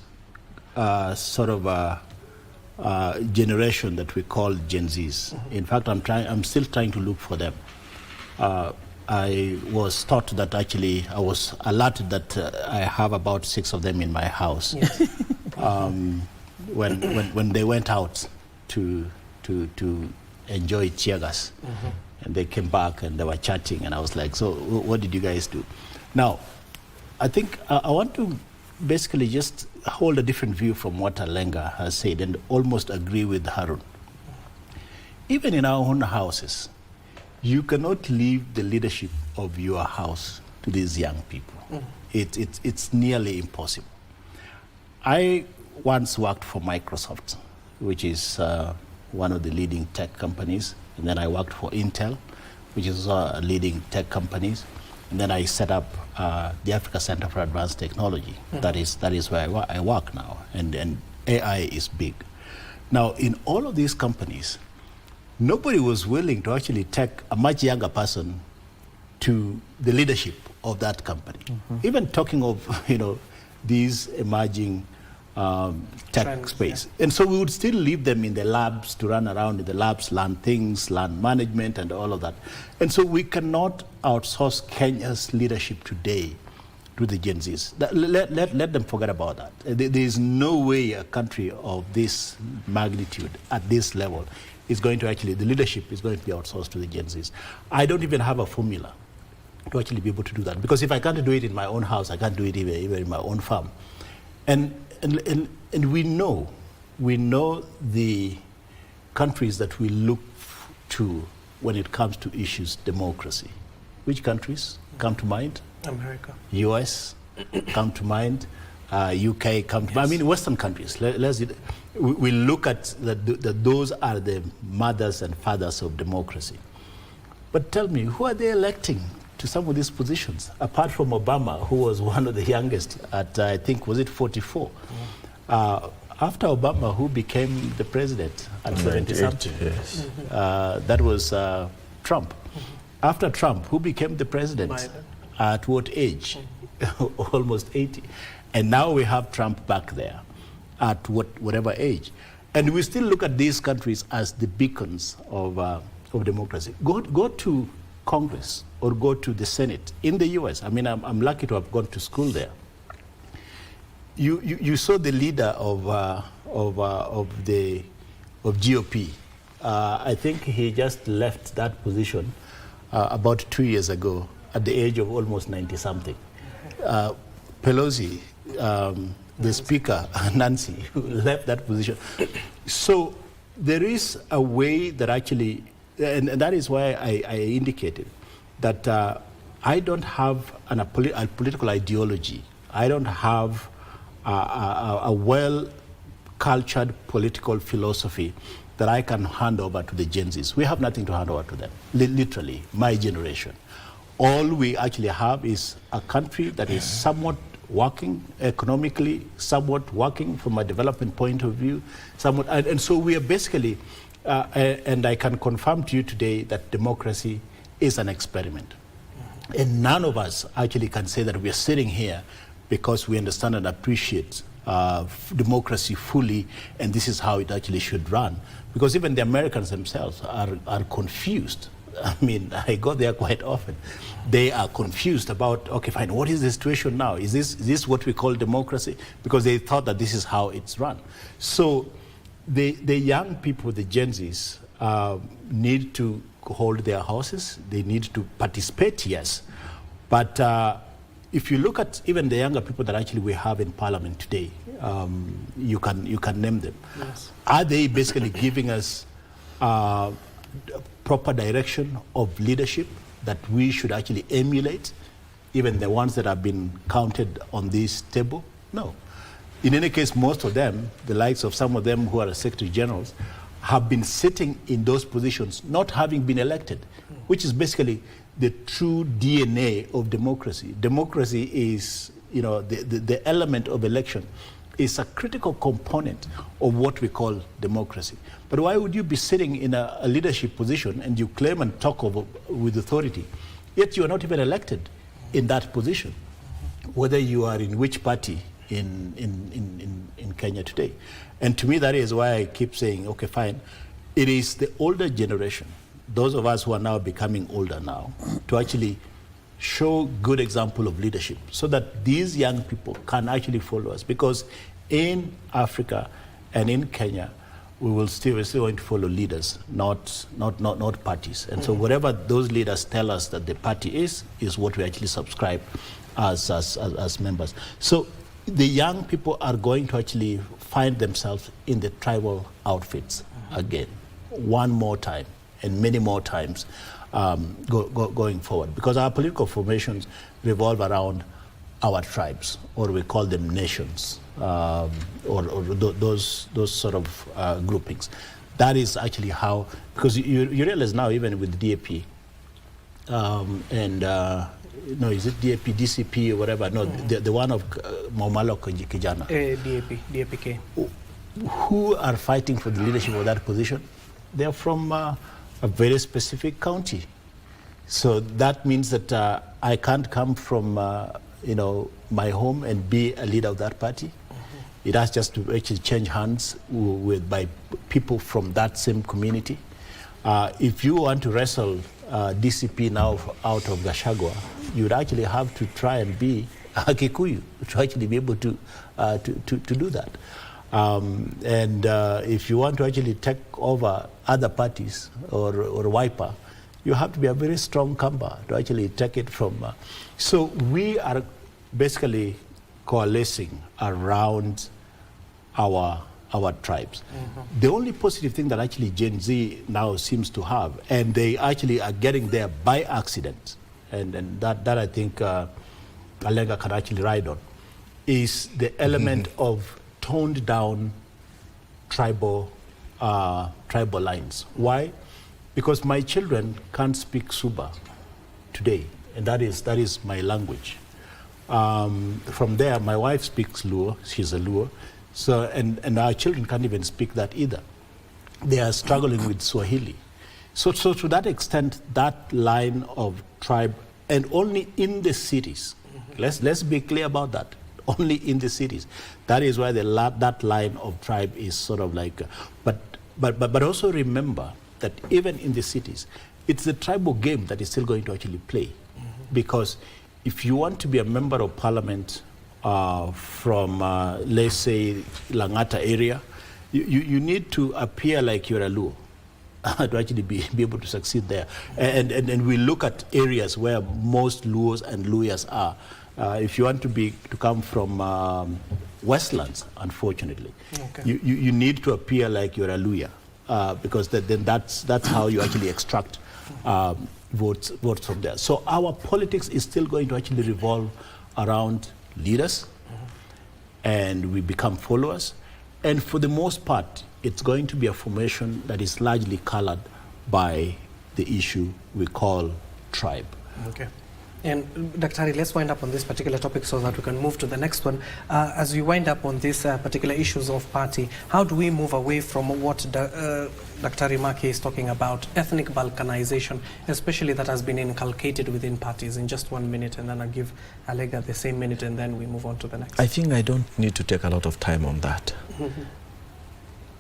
sort of generation that we call Gen Zs. In fact, I'm still trying to look for them. I was taught that actually I was alerted that I have about 6 of them in my house. Yes. When they went out to enjoy tear gas, and they came back and they were chatting, and I was like, so what did you guys do? Now, I think I want to basically just hold a different view from what Alenga has said and almost agree with Harun. Even in our own houses, you cannot leave the leadership of your house to these young people. It's nearly impossible. I once worked for Microsoft, which is one of the leading tech companies, and then I worked for Intel, which is a leading tech companies. And then I set up the Africa Center for Advanced Technology. That is where I work now, and AI is big. Now, in all of these companies, nobody was willing to actually take a much younger person to the leadership of that company. Even talking of these emerging tech trends, space. Yeah. And so we would still leave them in the labs to run around in the labs, learn things, learn management and all of that. And so we cannot outsource Kenya's leadership today to the Gen Zs. Let them forget about that. There is no way a country of this magnitude at this level is going to actually, the leadership is going to be outsourced to the Gen Zs. I don't even have a formula to actually be able to do that. Because if I can't do it in my own house, I can't do it even in my own farm. And we know the countries that we look to when it comes to issues democracy. Which countries come to mind? America. US come to mind. UK, I mean, Western countries. We look at that those are the mothers and fathers of democracy. But tell me, who are they electing to some of these positions? Apart from Obama, who was one of the youngest at, I think, was it 44? After Obama, who became the president at 70-something? Yes. That was Trump. After Trump, who became the president? Biden. At what age? Almost 80. And now we have Trump back there at whatever age. And we still look at these countries as the beacons of democracy. Go to Congress or go to the Senate in the US. I mean, I'm lucky to have gone to school there. You saw the leader of GOP. I think he just left that position about 2 years ago at the age of almost 90-something. Pelosi, the speaker, Nancy, who left that position. So there is a way that actually, and that is why I indicated that I don't have a political ideology. I don't have a well-cultured political philosophy that I can hand over to the GenZs. We have nothing to hand over to them, literally, my generation. All we actually have is a country that is somewhat working economically, somewhat working from a development point of view, somewhat, and so we are basically, and I can confirm to you today that democracy is an experiment. And none of us actually can say that we are sitting here because we understand and appreciate democracy fully, and this is how it actually should run. Because even the Americans themselves are confused. I mean, I go there quite often. They are confused about, okay, fine, what is the situation now? Is this what we call democracy? Because they thought that this is how it's run. So the young people, the GenZs, need to hold their horses. They need to participate, yes. But if you look at even the younger people that actually we have in Parliament today, you can name them. Yes. Are they basically giving us proper direction of leadership that we should actually emulate, even the ones that have been counted on this table? No. In any case, most of them, the likes of some of them who are secretary generals, have been sitting in those positions not having been elected, which is basically the true DNA of democracy. Democracy is, you know, the element of election is a critical component of what we call democracy. But why would you be sitting in a leadership position and you claim and talk with authority, yet you are not even elected in that position, whether you are in which party in Kenya today? And to me, that is why I keep saying, okay, fine. It is the older generation, those of us who are now becoming older now, to actually show good example of leadership so that these young people can actually follow us. Because in Africa and in Kenya, we're still going to follow leaders, not parties. And so whatever those leaders tell us that the party is what we actually subscribe as members. So the young people are going to actually find themselves in the tribal outfits again, one more time, and many more times going forward. Because our political formations revolve around our tribes, or we call them nations, or those sort of groupings. That is actually how, because you realize now, even with DAP, no, is it DAP, DCP, or whatever? No, the one of Maumalo Kijana. DAPK. Who are fighting for the leadership of that position? They are from a very specific county. So that means that I can't come from my home and be a leader of that party. It has just to actually change hands by people from that same community. If you want to wrestle DCP now out of Gachagua, you would actually have to try and be a Kikuyu to actually be able to do that. If you want to actually take over other parties or Wiper, you have to be a very strong Kamba to actually take it from. So we are basically coalescing around our tribes. The only positive thing that actually Gen Z now seems to have, and they actually are getting there by accident, and that I think Alenga can actually ride on, is the element of toned down tribal lines. Why? Because my children can't speak Suba today, and that is my language. From there, my wife speaks Luo. She's a Luo, so and our children can't even speak that either. They are struggling with Swahili. So to that extent, that line of tribe, and only in the cities. Let's be clear about that. Only in the cities. That is why that line of tribe is sort of like. But also remember that even in the cities, it's the tribal game that is still going to actually play, because if you want to be a member of parliament from, let's say, Langata area, you need to appear like you're a Luo to actually be able to succeed there. And we look at areas where most Luos and Luyas are. If you want to come from Westlands, unfortunately, you need to appear like you're a Luya, because then that's how you actually extract votes from there. So our politics is still going to actually revolve around leaders, and we become followers. And for the most part, it's going to be a formation that is largely colored by the issue we call tribe. Okay. And Dr. let's wind up on this particular topic so that we can move to the next one. As we wind up on these particular issues of party, how do we move away from what Dr. Maki is talking about, ethnic balkanization, especially that has been inculcated within parties? In just 1 minute, and then I'll give Alega the same minute, and then we move on to the next. I think I don't need to take a lot of time on that.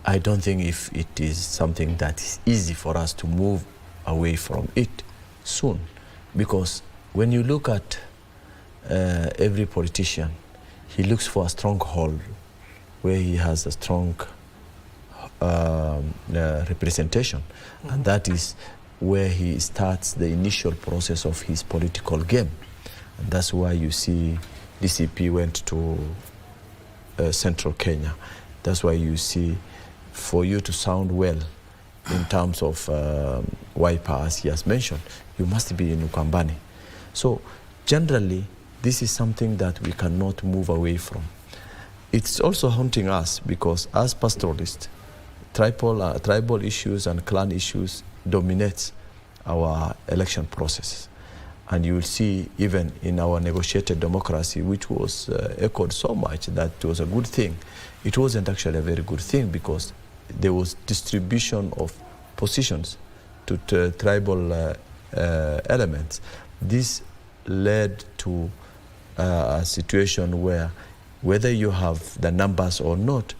I don't think if it is something that is easy for us to move away from it soon, because when you look at every politician, he looks for a stronghold where he has a strong representation, and that is where he starts the initial process of his political game. And that's why you see DCP went to central Kenya. That's why you see, for you to sound well in terms of Wiper, as he has mentioned, you must be in Ukambani. So generally, this is something that we cannot move away from. It's also haunting us because as pastoralists, tribal issues and clan issues dominate our election process. And you will see even in our negotiated democracy, which was echoed so much that it was a good thing, it wasn't actually a very good thing because there was distribution of positions to tribal elements. This led to a situation where whether you have the numbers or not,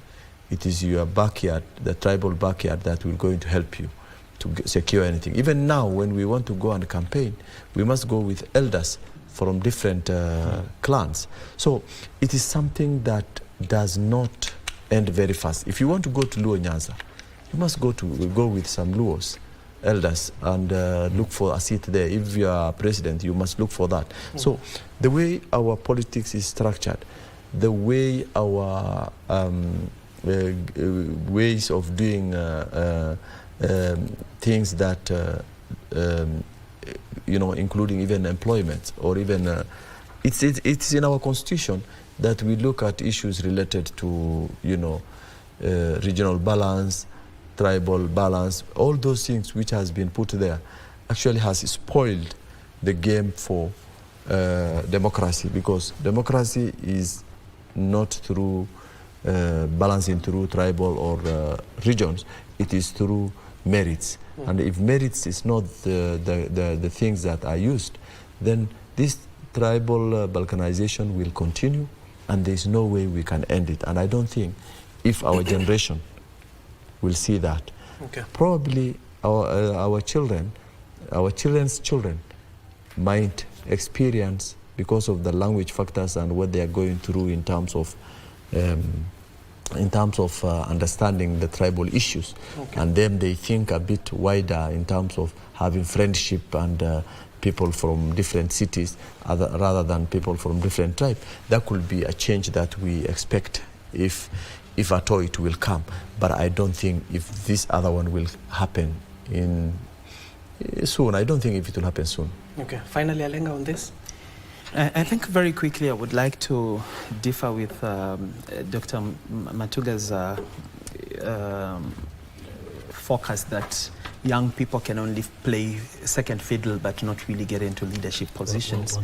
it is your backyard, the tribal backyard, that will going to help you to secure anything. Even now, when we want to go and campaign, we must go with elders from different clans. So it is something that does not end very fast. If you want to go to Luo Nyanza, you must go with some Luos elders and look for a seat there. If you are president, you must look for that. So the way our politics is structured, the way our ways of doing things that, including even employment or even, it's in our constitution that we look at issues related to, regional balance, tribal balance, all those things which has been put there actually has spoiled the game for democracy, because democracy is not through balancing through tribal or regions, it is through merits. And if merits is not the things that are used, then this tribal balkanization will continue, and there's no way we can end it. And I don't think if our generation will see that. Okay. Probably our children's children might experience, because of the language factors and what they are going through in terms of understanding the tribal issues. Okay. And then they think a bit wider in terms of having friendship and people from different cities rather than people from different tribes. That could be a change that we expect if at all it will come. But I don't think if this other one will happen soon. I don't think if it will happen soon. Okay. Finally, Alenga, on this? I think very quickly I would like to differ with Dr. Matuga's focus that young people can only play second fiddle but not really get into leadership positions.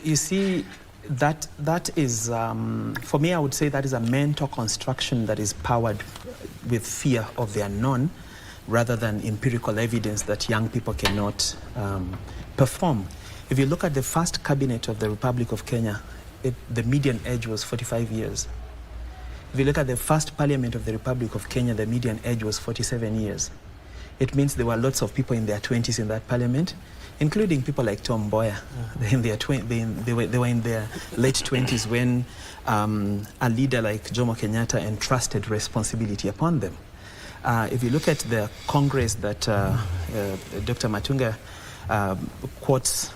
You see, that is, for me, I would say that is a mental construction that is powered with fear of the unknown rather than empirical evidence that young people cannot perform. If you look at the first cabinet of the Republic of Kenya, the median age was 45 years. If you look at the first parliament of the Republic of Kenya, the median age was 47 years. It means there were lots of people in their 20s in that parliament, including people like Tom Mboya. They were in their late 20s when a leader like Jomo Kenyatta entrusted responsibility upon them. If you look at the Congress that Dr. Matunga quotes,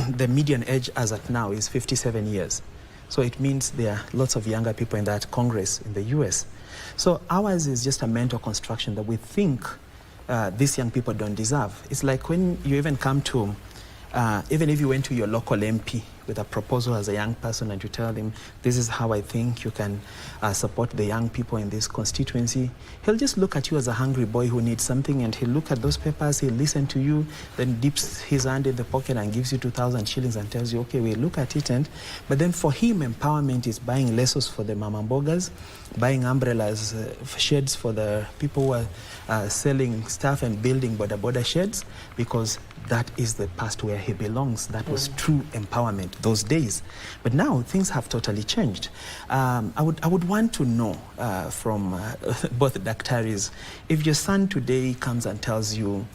the median age as at now is 57 years. So it means there are lots of younger people in that Congress in the US. So ours is just a mental construction that we think these young people don't deserve. It's like when you even come to, even if you went to your local MP with a proposal as a young person and you tell him, this is how I think you can support the young people in this constituency, he'll just look at you as a hungry boy who needs something, and he'll look at those papers, he'll listen to you, then dips his hand in the pocket and gives you 2,000 shillings and tells you, okay, we'll look at it. But then for him, empowerment is buying lesos for the mama mbogas, buying umbrellas, sheds for the people who are selling stuff and building border sheds, because that is the past where he belongs. That was true empowerment those days. But now things have totally changed. I would want to know from both Daktaris, if your son today comes and tells you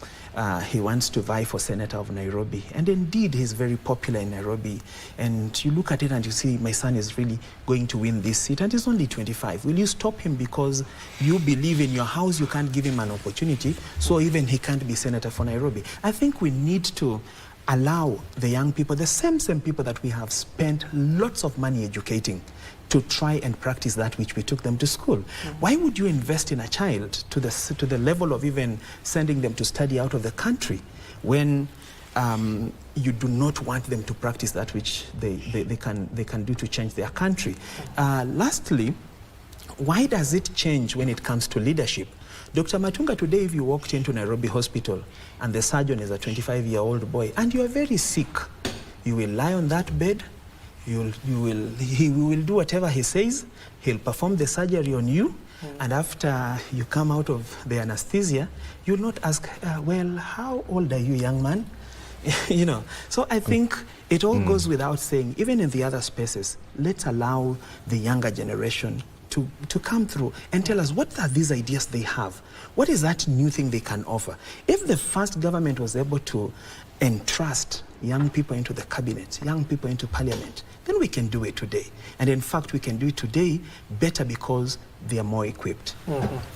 he wants to vie for senator of Nairobi, and indeed he's very popular in Nairobi, and you look at it and you see my son is really going to win this seat and he's only 25, will you stop him because you believe in your house you can't give him an opportunity, so even he can't be senator for Nairobi? I think we need to allow the young people, the same people that we have spent lots of money educating, to try and practice that which we took them to school. Why would you invest in a child to the level of even sending them to study out of the country when you do not want them to practice that which they can do to change their country? Lastly, why does it change when it comes to leadership? Dr. Matunga, today if you walked into Nairobi Hospital and the surgeon is a 25-year-old boy and you are very sick, you will lie on that bed, he will do whatever he says, he'll perform the surgery on you, and after you come out of the anesthesia, you'll not ask, well, how old are you, young man? You know, so I think it all goes without saying, even in the other spaces, let's allow the younger generation to come through and tell us what are these ideas they have. What is that new thing they can offer? If the first government was able to entrust young people into the cabinet, young people into parliament, then we can do it today. And in fact, we can do it today better because they are more equipped.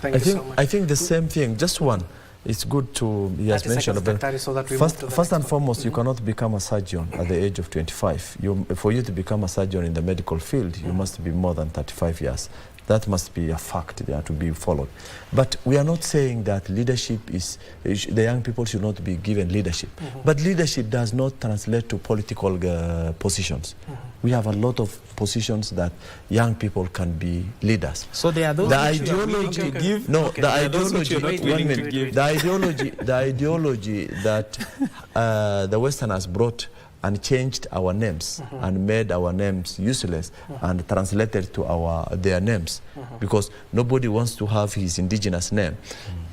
Thank you so much. I think the same thing, just one. It's good to, he has mentioned about, first and foremost, you cannot become a surgeon at the age of 25. For you to become a surgeon in the medical field, you must be more than 35 years. That must be a fact there to be followed. But we are not saying that leadership is, the young people should not be given leadership. But leadership does not translate to political positions. We have a lot of positions that young people can be leaders. So there are those the ideology to give. No, the ideology. The ideology that the Westerners brought and changed our names and made our names useless and translated to their names because nobody wants to have his indigenous name.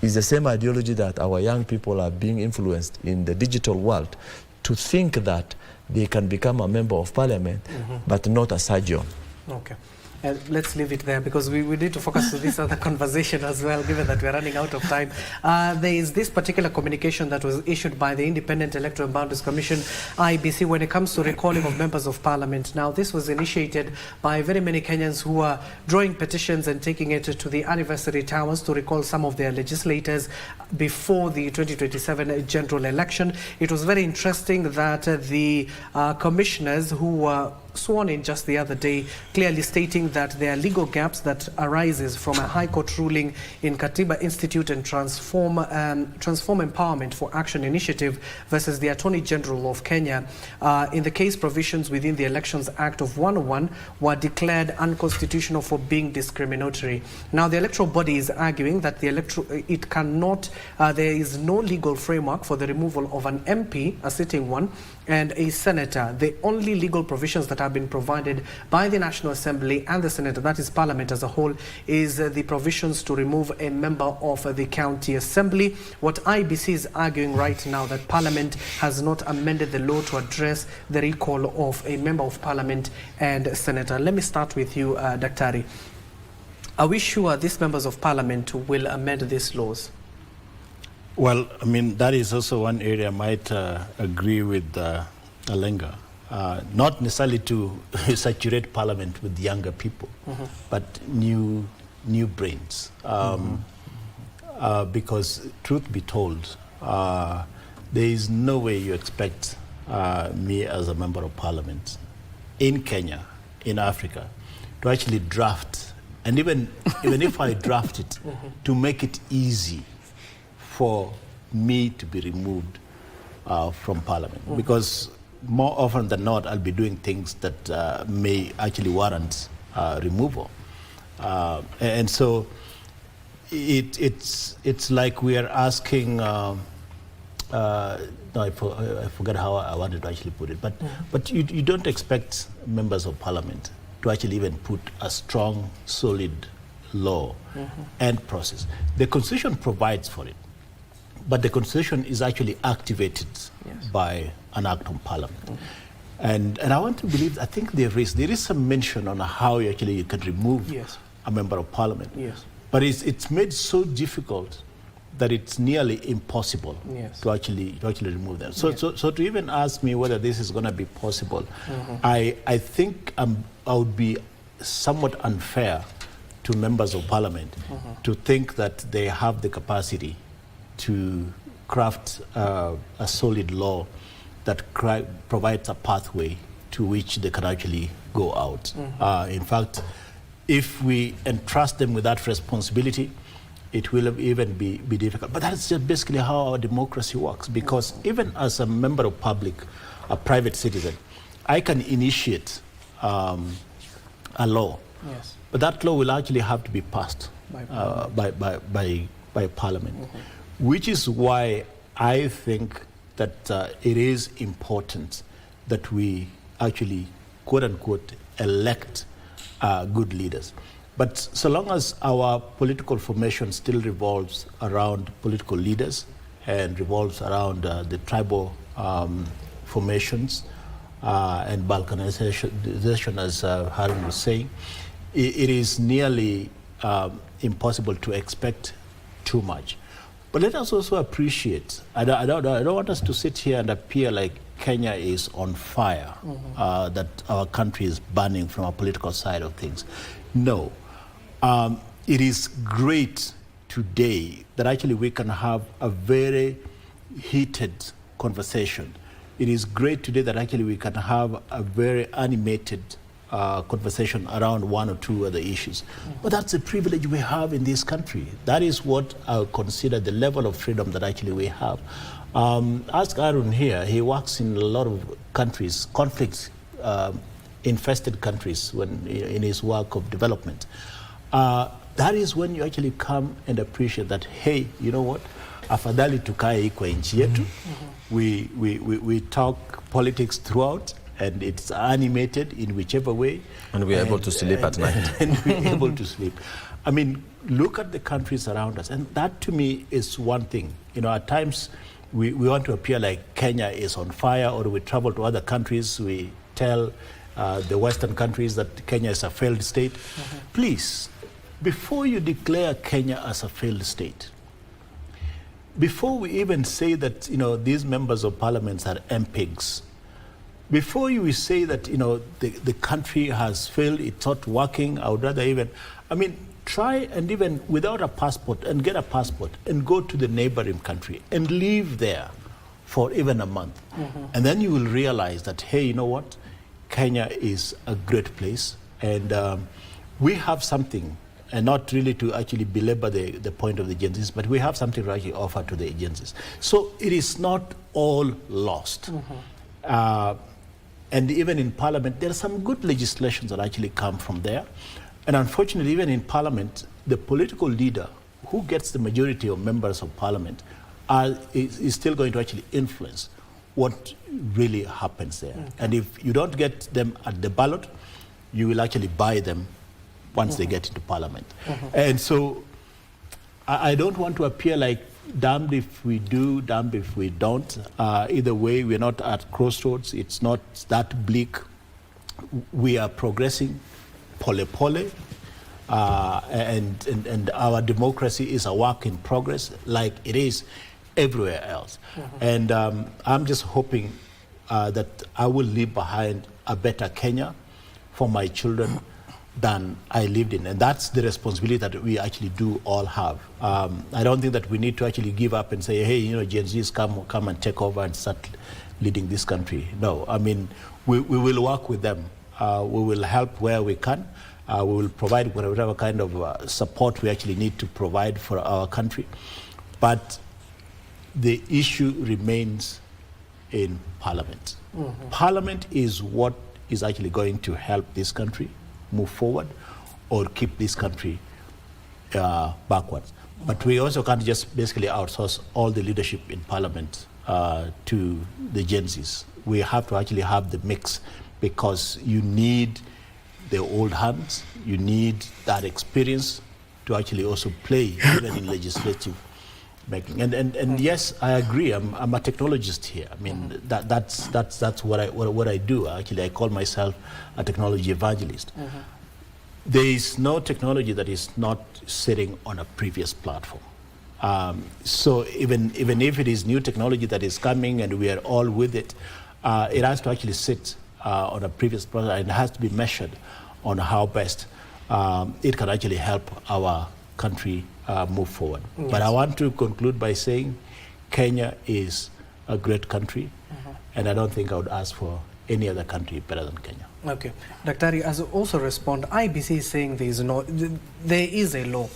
It's the same ideology that our young people are being influenced in the digital world to think that they can become a member of parliament but not a surgeon. Okay. Let's leave it there because we need to focus on this other conversation as well, given that we're running out of time. There is this particular communication that was issued by the Independent Electoral Boundaries Commission, IBC, when it comes to recalling of members of parliament. Now, this was initiated by very many Kenyans who are drawing petitions and taking it to the anniversary towers to recall some of their legislators before the 2027 general election. It was very interesting that the commissioners who were sworn in just the other day, clearly stating that there are legal gaps that arises from a High Court ruling in Katiba Institute and Transform Empowerment for Action Initiative versus the Attorney General of Kenya. In the case, provisions within the Elections Act of 101 were declared unconstitutional for being discriminatory. Now, the electoral body is arguing that there is no legal framework for the removal of an MP, a sitting one, and a senator. The only legal provisions that have been provided by the National Assembly and the Senate, that is Parliament as a whole, is the provisions to remove a member of the County Assembly. What IBC is arguing right now, that Parliament has not amended the law to address the recall of a member of Parliament and a senator. Let me start with you, Daktari. Are we sure these members of Parliament will amend these laws? Well, I mean, that is also one area I might agree with Alenga. Not necessarily to saturate Parliament with younger people, but new brains. Because truth be told, there is no way you expect me as a member of Parliament in Kenya, in Africa, to actually draft, and even if I draft it, to make it easy for me to be removed from Parliament. Because more often than not, I'll be doing things that may actually warrant removal. And so it's like we are asking, no, I forgot how I wanted to actually put it, but you don't expect members of Parliament to actually even put a strong, solid law and process. The Constitution provides for it, but the Constitution is actually activated by an act of Parliament. And I want to believe, I think there is some mention on how you can remove a member of Parliament. But it's made so difficult that it's nearly impossible to actually remove them. So to even ask me whether this is going to be possible, I think I would be somewhat unfair to members of Parliament to think that they have the capacity to craft a solid law that provides a pathway to which they can actually go out. In fact, if we entrust them with that responsibility, it will even be difficult. But that's just basically how our democracy works, because even as a member of public, a private citizen, I can initiate a law, but that law will actually have to be passed by Parliament, which is why I think that it is important that we actually, quote unquote, elect good leaders. But so long as our political formation still revolves around political leaders and revolves around the tribal formations and balkanization, as Harun was saying, it is nearly impossible to expect too much. But let us also appreciate, I don't want us to sit here and appear like Kenya is on fire, that our country is burning from a political side of things. No. It is great today that actually we can have a very heated conversation. It is great today that actually we can have a very animated conversation around one or two other issues. But that's a privilege we have in this country. That is what I consider the level of freedom that actually we have. Ask Arun here, he works in a lot of countries, conflict infested countries in his work of development. That is when you actually come and appreciate that, hey, you know what? Afadhali tukae kwa nchi yetu. We talk politics throughout, and it's animated in whichever way. And we are able to sleep at night. And we're able to sleep. I mean, look at the countries around us. And that to me is one thing. You know, at times we want to appear like Kenya is on fire, or we travel to other countries, we tell the Western countries that Kenya is a failed state. Please, before you declare Kenya as a failed state, before we even say that, you know, these members of parliament are MPs, before you say that, you know, the country has failed, it's not working, I would rather even, I mean, try and even without a passport, and get a passport and go to the neighboring country and live there for even a month. And then you will realize that, hey, you know what? Kenya is a great place, and we have something, and not really to actually belabor the point of the GenZs, but we have something to actually offer to the GenZs. So it is not all lost. And even in Parliament, there are some good legislations that actually come from there. And unfortunately, even in Parliament, the political leader who gets the majority of members of Parliament is still going to actually influence what really happens there. And if you don't get them at the ballot, you will actually buy them once they get into Parliament. And so I don't want to appear like damned if we do, damned if we don't. Either way, we're not at crossroads. It's not that bleak. We are progressing pole-pole, and our democracy is a work in progress like it is everywhere else. And I'm just hoping that I will leave behind a better Kenya for my children than I lived in. And that's the responsibility that we actually do all have. I don't think that we need to actually give up and say, hey, you know, GenZs come and take over and start leading this country. No, I mean, we will work with them. We will help where we can. We will provide whatever kind of support we actually need to provide for our country. But the issue remains in Parliament. Parliament is what is actually going to help this country move forward or keep this country backwards. But we also can't just basically outsource all the leadership in Parliament to the GenZs. We have to actually have the mix, because you need the old hands, you need that experience to actually also play even in legislative making. And yes, I agree. I'm a technologist here. I mean, that's what I do. Actually, I call myself a technology evangelist. There is no technology that is not sitting on a previous platform. So even if it is new technology that is coming and we are all with it, it has to actually sit on a previous platform, and it has to be measured on how best it can actually help our country move forward. Yes. But I want to conclude by saying Kenya is a great country, and I don't think I would ask for any other country better than Kenya. Okay. Daktari, as also respond, IBC is saying there is a law,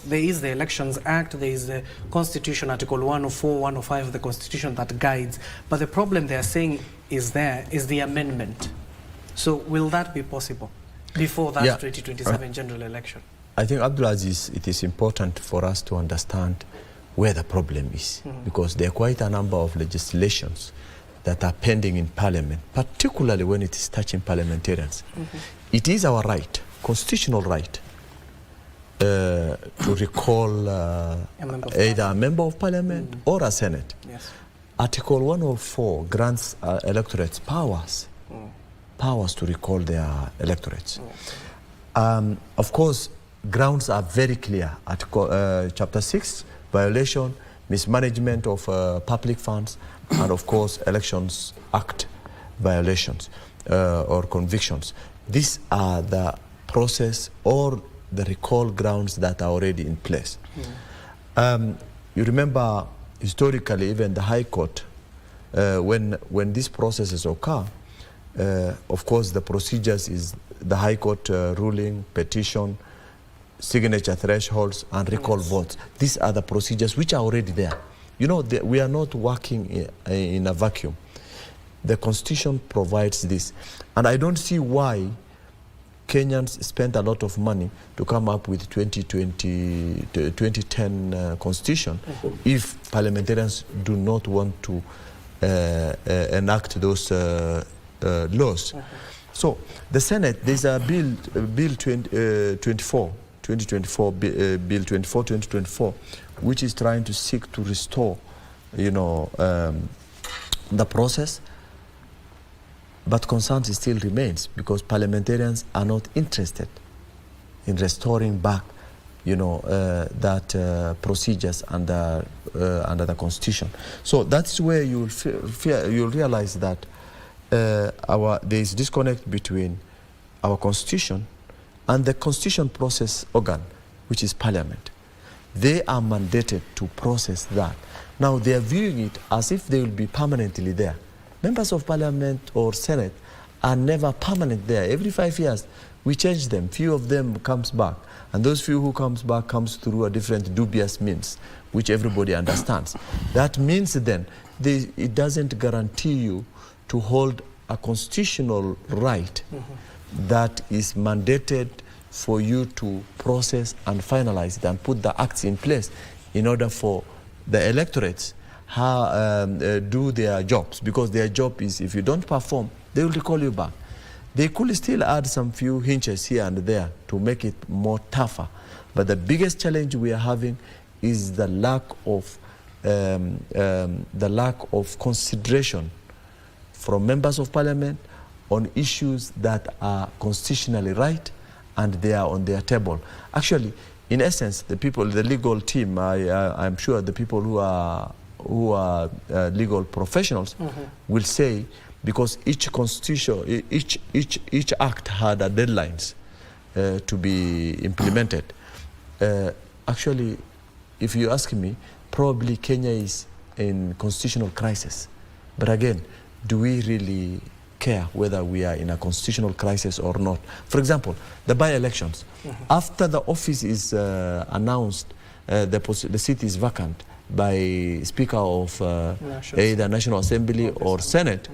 there is the Elections Act, there is the Constitution, Article 104, 105 of the Constitution that guides, but the problem they are saying is the amendment. So will that be possible before that 2027 general election? I think, Abdiaziz, it is important for us to understand where the problem is, because there are quite a number of legislations that are pending in Parliament, particularly when it is touching parliamentarians. It is our right, constitutional right, to recall either a member of Parliament or a Senate. Yes. Article 104 grants electorates powers to recall their electorates. Of course, grounds are very clear. Article, Chapter 6, violation, mismanagement of public funds, and of course, Elections Act violations or convictions. These are the process or the recall grounds that are already in place. You remember, historically, even the High Court, when these processes occur, of course, the procedures is the High Court ruling, petition, signature thresholds, and recall votes. These are the procedures which are already there. You know, we are not working in a vacuum. The Constitution provides this. And I don't see why Kenyans spent a lot of money to come up with 2010 Constitution if parliamentarians do not want to enact those laws. So the Senate, there's a bill 2024, Bill 2024, which is trying to seek to restore, you know, the process. But concern still remains, because parliamentarians are not interested in restoring back, you know, that procedures under the Constitution. So that's where you'll realize that there is disconnect between our Constitution and the Constitution process organ, which is Parliament. They are mandated to process that. Now they are viewing it as if they will be permanently there. Members of Parliament or Senate are never permanent there. Every 5 years, we change them. Few of them comes back. And those few who comes back comes through a different dubious means, which everybody understands. That means then, it doesn't guarantee you to hold a constitutional right that is mandated for you to process and finalize it and put the acts in place in order for the electorates do their jobs. Because their job is, if you don't perform, they will recall you back. They could still add some few hinges here and there to make it more tougher. But the biggest challenge we are having is the lack of consideration from members of parliament on issues that are constitutionally right and they are on their table. Actually, in essence, the people, the legal team, I'm sure the people who are legal professionals will say, because each constitution, each act had a deadlines to be implemented. Actually, if you ask me, probably Kenya is in constitutional crisis. But again, do we really care whether we are in a constitutional crisis or not? For example, the by-elections. After the office is announced, the seat is vacant by Speaker of either National Assembly or Senate,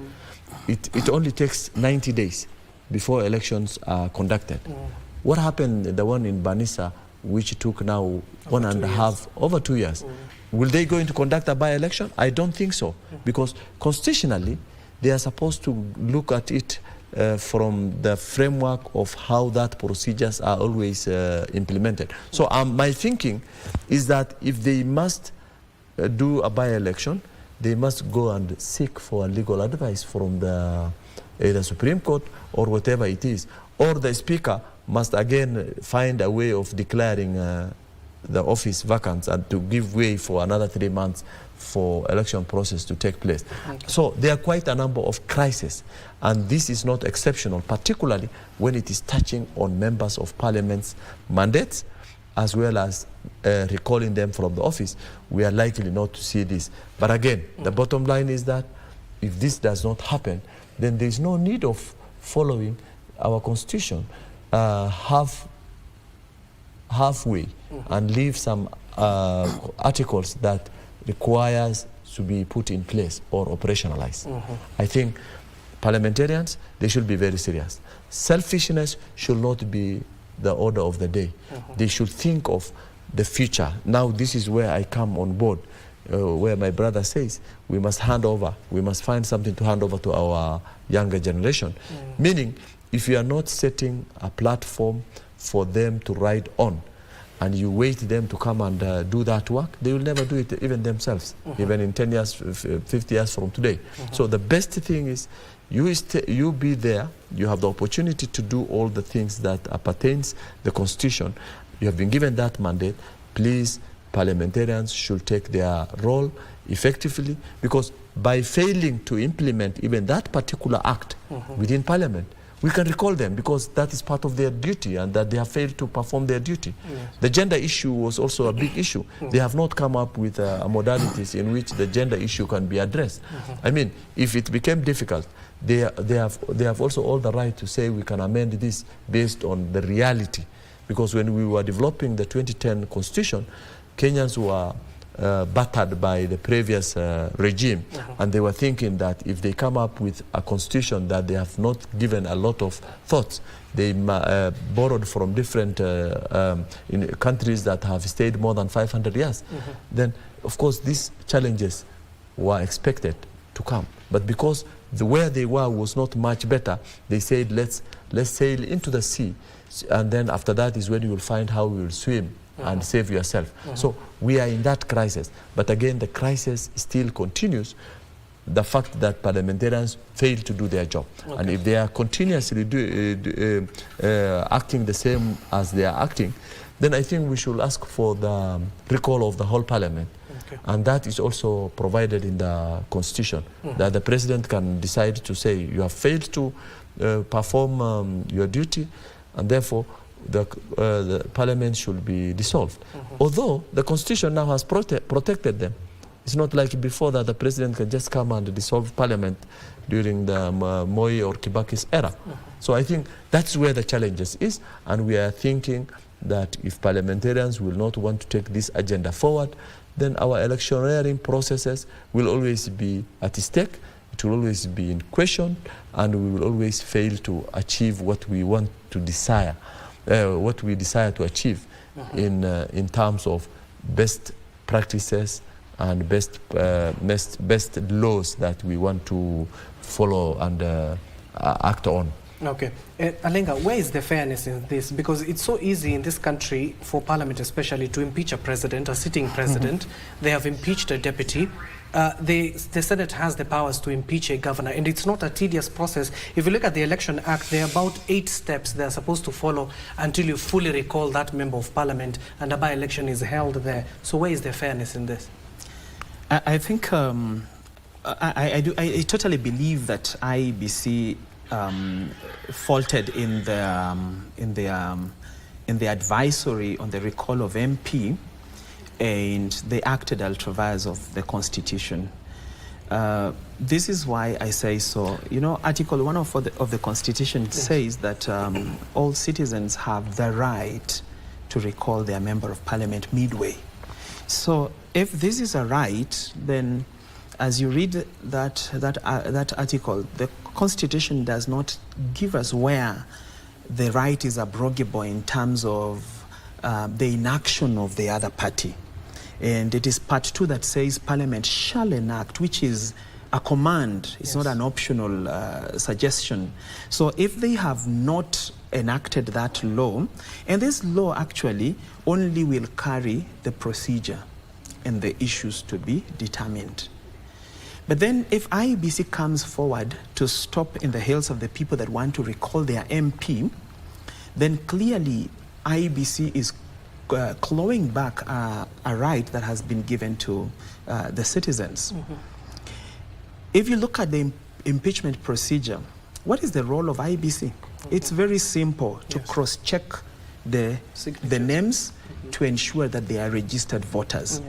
it only takes 90 days before elections are conducted. What happened, the one in Banissa, which took now over 2 years? Will they going to conduct a by-election? I don't think so, because constitutionally, they are supposed to look at it from the framework of how that procedures are always implemented. So my thinking is that if they must do a by-election, they must go and seek for legal advice from either Supreme Court or whatever it is. Or the Speaker must again find a way of declaring the office vacant and to give way for another 3 months for election process to take place. So there are quite a number of crises, and this is not exceptional, particularly when it is touching on members of parliament's mandates, as well as recalling them from the office. We are likely not to see this. But again, the bottom line is that if this does not happen, then there is no need of following our constitution halfway and leave some articles that requires to be put in place or operationalized. I think parliamentarians, they should be very serious. Selfishness should not be the order of the day. They should think of the future. Now this is where I come on board, where my brother says we must hand over, we must find something to hand over to our younger generation. Meaning, if you are not setting a platform for them to ride on, and you wait them to come and do that work, they will never do it even themselves, even in 10 years, 50 years from today. So the best thing is you be there, you have the opportunity to do all the things that pertains the Constitution. You have been given that mandate. Please, parliamentarians should take their role effectively, because by failing to implement even that particular act within Parliament, we can recall them, because that is part of their duty and that they have failed to perform their duty. The gender issue was also a big issue. They have not come up with modalities in which the gender issue can be addressed. I mean, if it became difficult, they have also all the right to say we can amend this based on the reality. Because when we were developing the 2010 Constitution, Kenyans were battered by the previous regime, and they were thinking that if they come up with a constitution that they have not given a lot of thoughts, they borrowed from different in countries that have stayed more than 500 years, then of course these challenges were expected to come. But because where they were was not much better, they said let's sail into the sea, and then after that is when you will find how we will swim and save yourself. So we are in that crisis. But again, the crisis still continues. The fact that parliamentarians fail to do their job. And if they are continuously acting the same as they are acting, then I think we should ask for the recall of the whole parliament. And that is also provided in the Constitution, that the president can decide to say, you have failed to perform your duty, and therefore the parliament should be dissolved. Although the Constitution now has protected them. It's not like before that the president can just come and dissolve parliament during the Moi or Kibaki's era. So I think that's where the challenges is, and we are thinking that if parliamentarians will not want to take this agenda forward, then our electioneering processes will always be at stake, it will always be in question, and we will always fail to achieve what we want to desire, what we desire to achieve in terms of best practices and best laws that we want to follow and act on. Okay. Alenga, where is the fairness in this? Because it's so easy in this country for Parliament especially to impeach a president, a sitting president. They have impeached a deputy. The Senate has the powers to impeach a governor, and it's not a tedious process. If you look at the Election Act, there are about 8 steps they're supposed to follow until you fully recall that member of Parliament and a by-election is held there. So where is the fairness in this? I think I totally believe that IEBC faulted in the advisory on the recall of MP, and they acted ultra-vires of the Constitution. This is why I say so. You know, Article 1 of the Constitution says that all citizens have the right to recall their member of Parliament midway. So if this is a right, then as you read that article, the Constitution does not give us where the right is abrogable in terms of the inaction of the other party. And it is part 2 that says Parliament shall enact, which is a command. It's not an optional suggestion. So if they have not enacted that law, and this law actually only will carry the procedure and the issues to be determined. But then if IEBC comes forward to stop in the heels of the people that want to recall their MP, then clearly IEBC is clawing back a right that has been given to the citizens. If you look at the impeachment procedure, what is the role of IEBC? It's very simple, to cross-check the names to ensure that they are registered voters,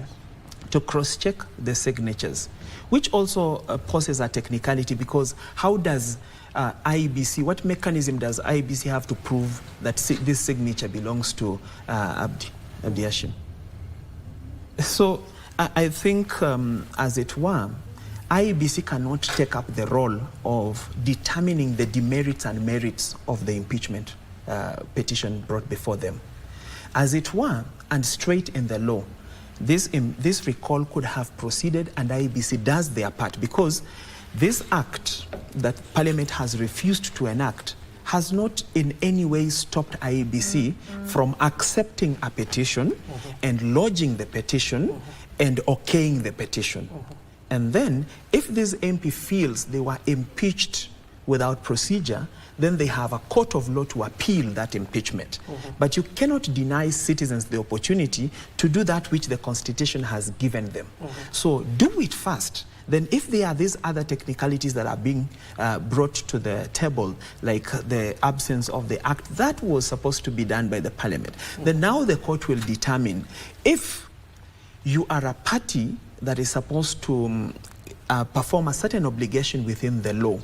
to cross-check the signatures, which also poses a technicality, because how does IEBC, what mechanism does IEBC have to prove that this signature belongs to Abdiaziz? So I think, as it were, IEBC cannot take up the role of determining the demerits and merits of the impeachment petition brought before them. As it were, and straight in the law, this recall could have proceeded, and IEBC does their part, because this act that Parliament has refused to enact has not in any way stopped IEBC from accepting a petition and lodging the petition and okaying the petition. And then, if this MP feels they were impeached without procedure, then they have a court of law to appeal that impeachment. But you cannot deny citizens the opportunity to do that which the Constitution has given them. So do it first. Then if there are these other technicalities that are being brought to the table, like the absence of the act, that was supposed to be done by the Parliament. Then now the court will determine if you are a party that is supposed to perform a certain obligation within the law,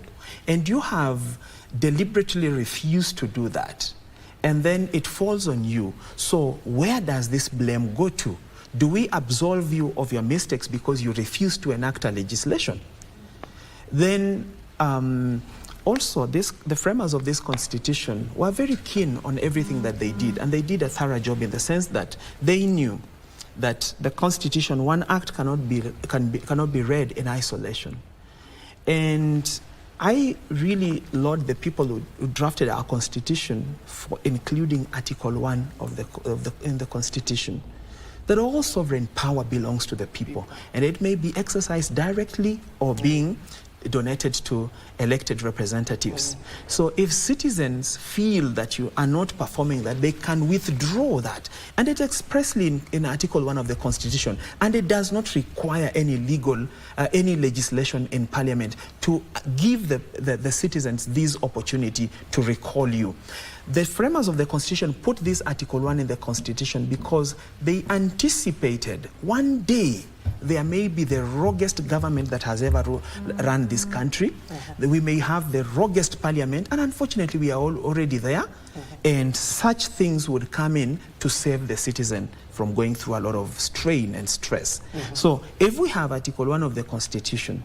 and you have deliberately refused to do that, and then it falls on you. So where does this blame go to? Do we absolve you of your mistakes because you refused to enact a legislation? Then also, the framers of this Constitution were very keen on everything that they did, and they did a thorough job in the sense that they knew that the Constitution, one act cannot be read in isolation. And I really laud the people who drafted our Constitution for including Article 1 in the Constitution, that all sovereign power belongs to the people, and it may be exercised directly or being donated to elected representatives. So if citizens feel that you are not performing that, they can withdraw that. And it's expressly in Article 1 of the Constitution, and it does not require any legislation in Parliament to give the citizens this opportunity to recall you. The framers of the Constitution put this Article 1 in the Constitution because they anticipated one day there may be the roguest government that has ever run this country. We may have the roguest parliament, and unfortunately we are all already there. And such things would come in to save the citizen from going through a lot of strain and stress. So if we have Article 1 of the Constitution,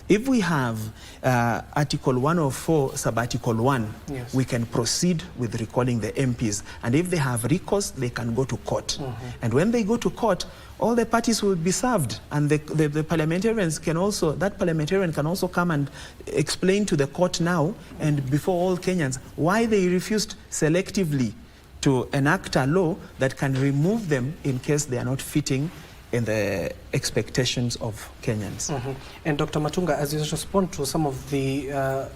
if we have Article 104, sub-Article 1, we can proceed with recalling the MPs. And if they have recourse, they can go to court. And when they go to court, all the parties will be served. And the parliamentarians can also, that parliamentarian can also come and explain to the court now and before all Kenyans why they refused selectively to enact a law that can remove them in case they are not fitting in the expectations of Kenyans. And Dr. Matunga, as you respond to some of the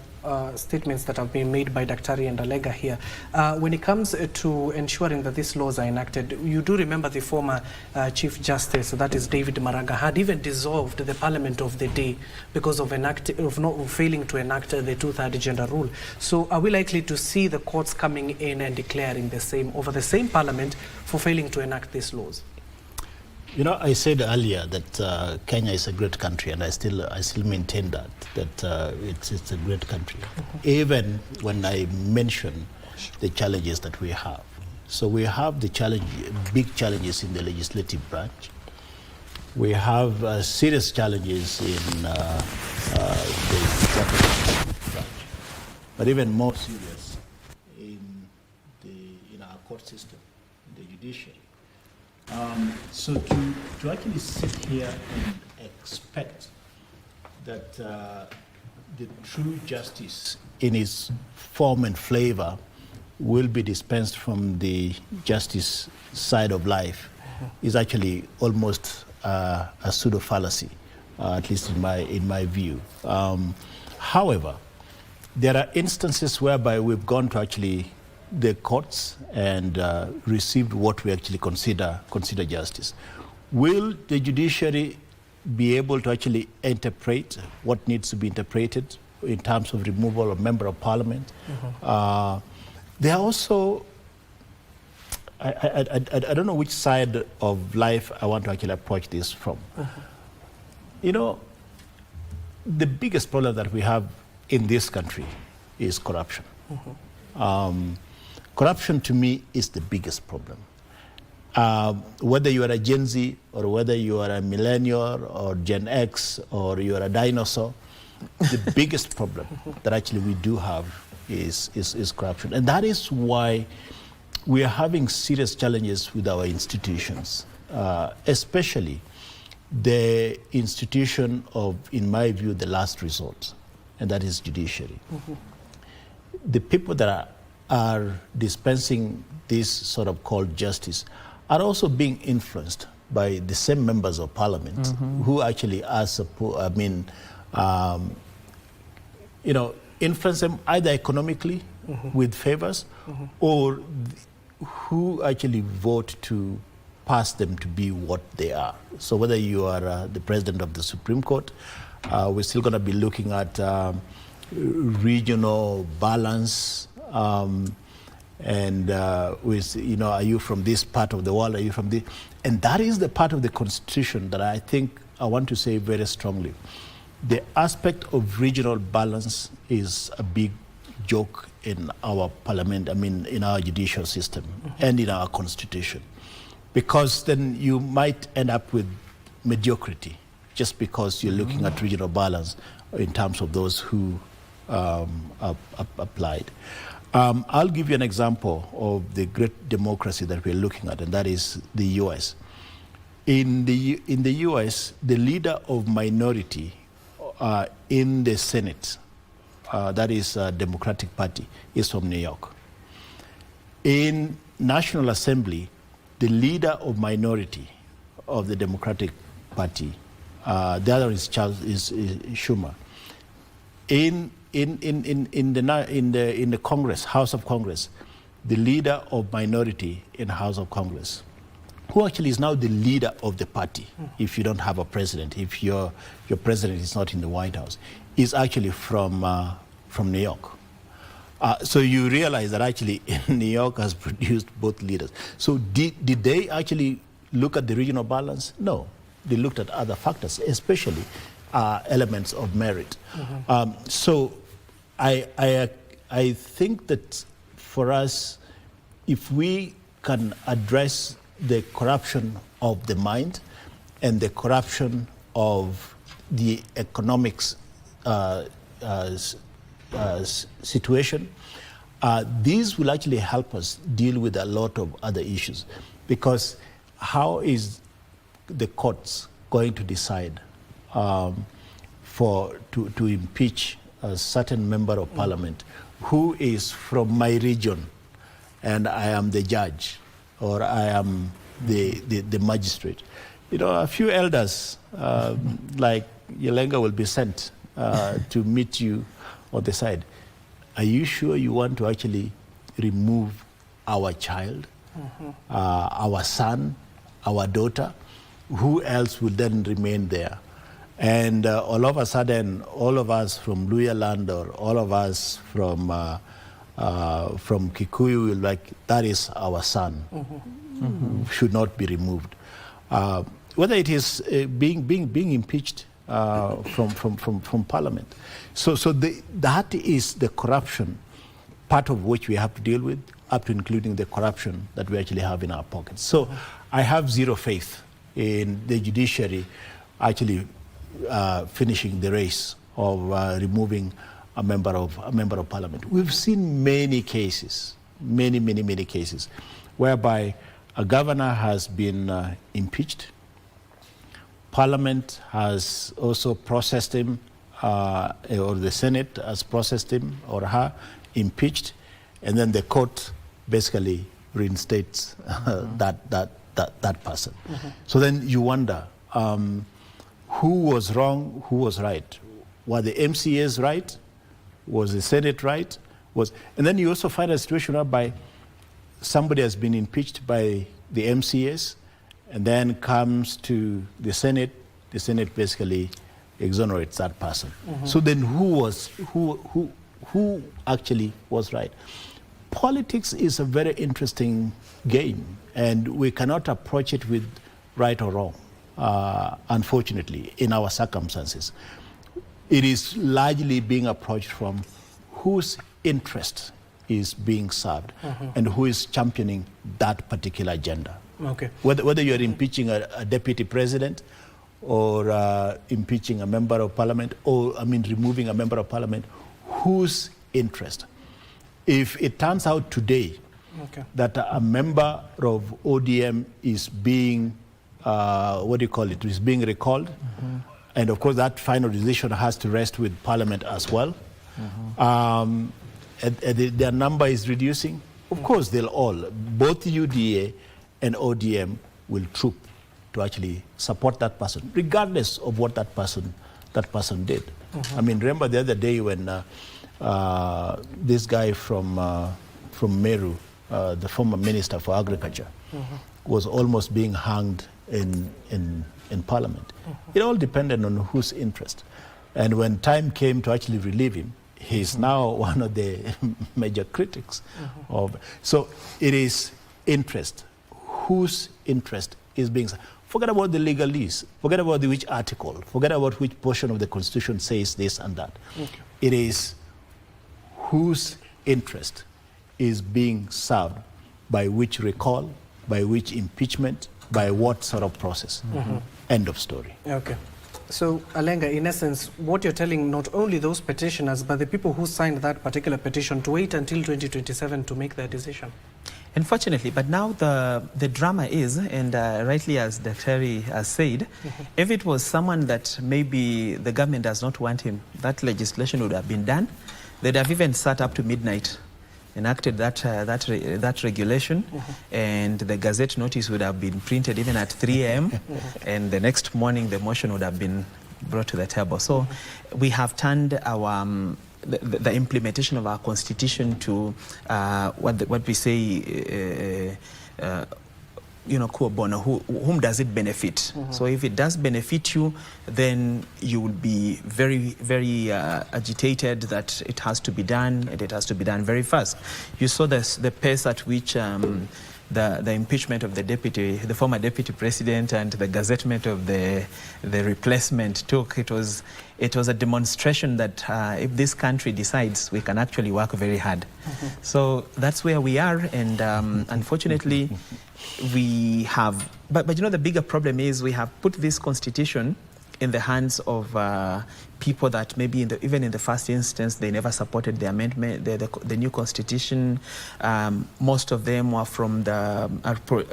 statements that have been made by Daktari and Alega here, when it comes to ensuring that these laws are enacted, you do remember the former Chief Justice, that is David Maraga, had even dissolved the Parliament of the day because of failing to enact the two-third gender rule. So are we likely to see the courts coming in and declaring the same over the same Parliament for failing to enact these laws? You know, I said earlier that Kenya is a great country, and I still maintain that it's a great country, even when I mention the challenges that we have. So we have the big challenges in the legislative branch. We have serious challenges in the executive branch, but even more serious in our court system, in the judiciary. So to actually sit here and expect that the true justice in its form and flavor will be dispensed from the justice side of life is actually almost a pseudo fallacy, at least in my view. However, there are instances whereby we've gone to actually the courts and received what we actually consider justice. Will the judiciary be able to actually interpret what needs to be interpreted in terms of removal of member of parliament? There are also, I don't know which side of life I want to actually approach this from. You know, the biggest problem that we have in this country is corruption. Corruption, to me, is the biggest problem. Whether you are a Gen Z or whether you are a millennial or Gen X or you are a dinosaur, the biggest problem that actually we do have is corruption. And that is why we are having serious challenges with our institutions, especially the institution of, in my view, the last resort, and that is judiciary. The people that are dispensing this sort of called justice are also being influenced by the same members of parliament who actually are influence them either economically with favors or who actually vote to pass them to be what they are. So whether you are the president of the Supreme Court, we're still going to be looking at regional balance, and are you from this part of the world? Are you from this? And that is the part of the Constitution that I think I want to say very strongly. The aspect of regional balance is a big joke in our parliament, in our judicial system and in our Constitution. Because then you might end up with mediocrity just because you're looking at regional balance in terms of those who applied. I'll give you an example of the great democracy that we're looking at, and that is the US. In the US, the leader of minority in the Senate, that is a Democratic Party, is from New York. In National Assembly, the leader of minority of the Democratic Party, the other is Schumer. In the Congress, House of Congress, the leader of minority in the House of Congress, who actually is now the leader of the party, if you don't have a president, if your president is not in the White House, is actually from New York. So you realize that actually New York has produced both leaders. So did they actually look at the regional balance? No. they looked at other factors, especially elements of merit. So I think that for us, if we can address the corruption of the mind and the corruption of the economics situation, these will actually help us deal with a lot of other issues. Because how is the courts going to decide to impeach a certain member of parliament who is from my region and I am the judge or I am the magistrate? You know, a few elders like Yelenga will be sent to meet you on the side. Are you sure you want to actually remove our child, our son, our daughter? Who else will then remain there? And all of a sudden, all of us from Luyaland or all of us from Kikuyu will like, that is our son, should not be removed. Whether it is being impeached from Parliament. So that is the corruption, part of which we have to deal with, up to including the corruption that we actually have in our pockets. So I have zero faith in the judiciary actually finishing the race of removing a member of Parliament. We've seen many cases, many cases, whereby a governor has been impeached. Parliament has also processed him, or the Senate has processed him or her, impeached, and then the court basically reinstates that person. So then you wonder, who was wrong, who was right? Were the MCAs right? Was the Senate right? And then you also find a situation whereby somebody has been impeached by the MCAs and then comes to the Senate basically exonerates that person. So then who actually was right? Politics is a very interesting game, and we cannot approach it with right or wrong, unfortunately, in our circumstances. It is largely being approached from whose interest is being served and who is championing that particular agenda. Okay. Whether you're impeaching a deputy president or impeaching a member of parliament, or removing a member of parliament, whose interest? If it turns out today that a member of ODM is being, is being recalled, and of course that final decision has to rest with parliament as well, and their number is reducing, of course they'll all, both UDA and ODM will troop to actually support that person, regardless of what that person did. Remember the other day when this guy from Meru, the former Minister for Agriculture, was almost being hanged in Parliament. It all depended on whose interest. And when time came to actually relieve him, he's now one of the major critics of. So it is interest. Whose interest is being. Forget about the legalese. Forget about which article. Forget about which portion of the Constitution says this and that. It is whose interest is being served by which recall, by which impeachment, by what sort of process. End of story. Okay. So, Alenga, in essence, what you're telling not only those petitioners, but the people who signed that particular petition to wait until 2027 to make their decision. Unfortunately, but now the drama is, and rightly as Dr. has said, if it was someone that maybe the government does not want him, that legislation would have been done. They'd have even sat up to midnight, enacted that regulation, and the Gazette notice would have been printed even at 3 a.m. and the next morning the motion would have been brought to the table. So we have turned our the implementation of our constitution to what we say, kuo bono, whom does it benefit? So if it does benefit you, then you will be very, very agitated that it has to be done, and it has to be done very fast. You saw the pace at which the impeachment of the former deputy president and the gazettement of the replacement took, it was a demonstration that if this country decides, we can actually work very hard. So that's where we are, and unfortunately we have, but you know, the bigger problem is we have put this constitution in the hands of people that maybe even in the first instance they never supported the amendment, the new constitution. Most of them were from the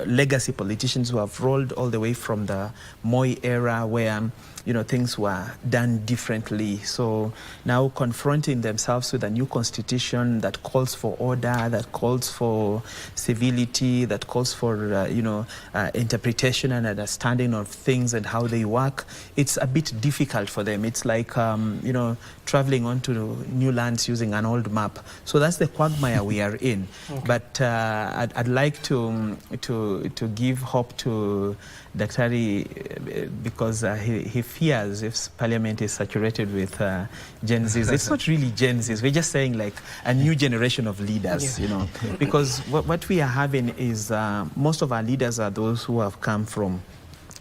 legacy politicians who have rolled all the way from the Moi era, where you know, things were done differently. So now confronting themselves with a new constitution that calls for order, that calls for civility, that calls for interpretation and understanding of things and how they work, it's a bit difficult for them. It's like traveling onto new lands using an old map. So that's the quagmire we are in. Okay. But I'd like to give hope to Daktari, because he fears if Parliament is saturated with Gen Zs. It's not really Gen Zs. We're just saying like a new generation of leaders, you know. Because what we are having is most of our leaders are those who have come from,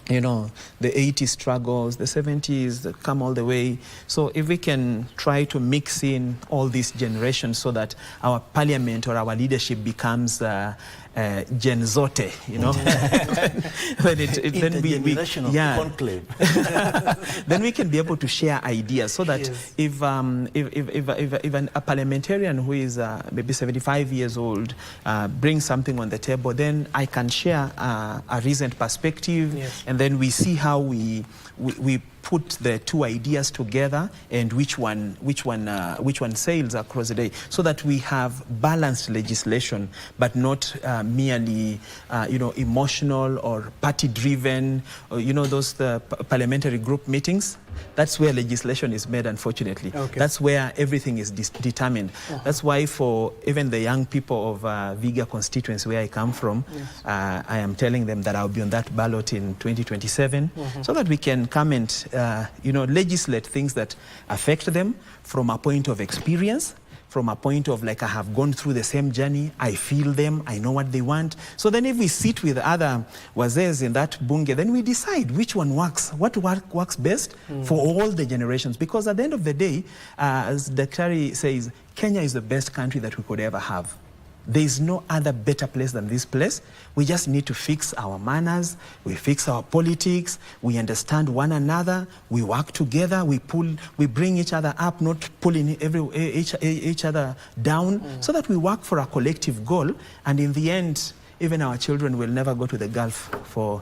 you know, the 80s struggles, the 70s, that come all the way. So if we can try to mix in all these generations so that our parliament or our leadership becomes Gen Zote, you know, then we can be able to share ideas, so that if a parliamentarian who is maybe 75 years old brings something on the table, then I can share a recent perspective, and then we see how we put the two ideas together and which one sails across the day, so that we have balanced legislation, but not merely emotional or party driven, or those parliamentary group meetings. That's where legislation is made, unfortunately. Okay. That's where everything is determined. That's why for even the young people of Viga constituency, where I come from, I am telling them that I'll be on that ballot in 2027, so that we can come and legislate things that affect them from a point of experience, from a point of like, I have gone through the same journey, I feel them, I know what they want. So then if we sit with other wazes in that bunge, then we decide which one works, what works best for all the generations. Because at the end of the day, as Daktari says, Kenya is the best country that we could ever have. There is no other better place than this place. We just need to fix our manners, we fix our politics, we understand one another, we work together, we bring each other up, not pulling each other down, so that we work for a collective goal. And in the end, even our children will never go to the Gulf for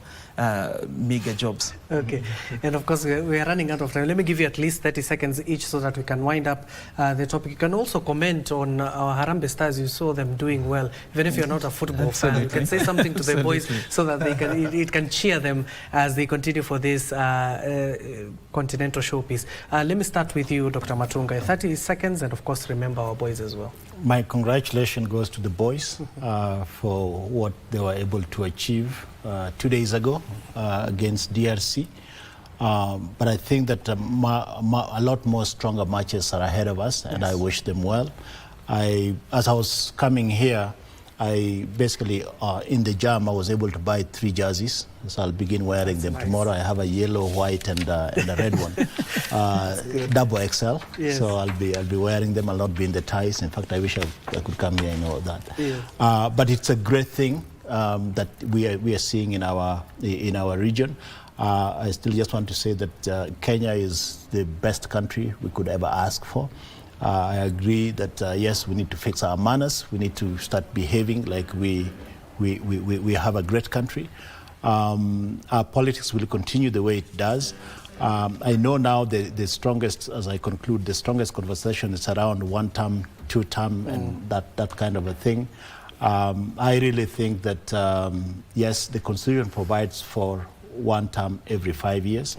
meager jobs. Okay, and of course we are running out of time. Let me give you at least 30 seconds each so that we can wind up the topic. You can also comment on our Harambee Stars. You saw them doing well. Even if you're not a football fan, you can say something to the boys so that they can, it can cheer them as they continue for this continental showpiece. Let me start with you, Dr. Matunga. 30 seconds, and of course remember our boys as well. My congratulations goes to the boys for what they were able to achieve 2 days ago against DRC. But I think that a lot more stronger matches are ahead of us, and I wish them well. As I was coming here, I basically, in the jam, I was able to buy 3 jerseys. So I'll begin wearing them tomorrow. I have a yellow, white, and a red one, double XL. Yes. So I'll be wearing them. I'll not be in the ties. In fact, I wish I could come here and all that. Yeah. But it's a great thing that we are seeing in our region. I still just want to say that Kenya is the best country we could ever ask for. I agree that yes, we need to fix our manners. We need to start behaving like we have a great country. Our politics will continue the way it does. I know now the strongest, as I conclude, the strongest conversation is around 1 term, 2 term, and that kind of a thing. I really think that yes, the Constitution provides for 1 term every 5 years.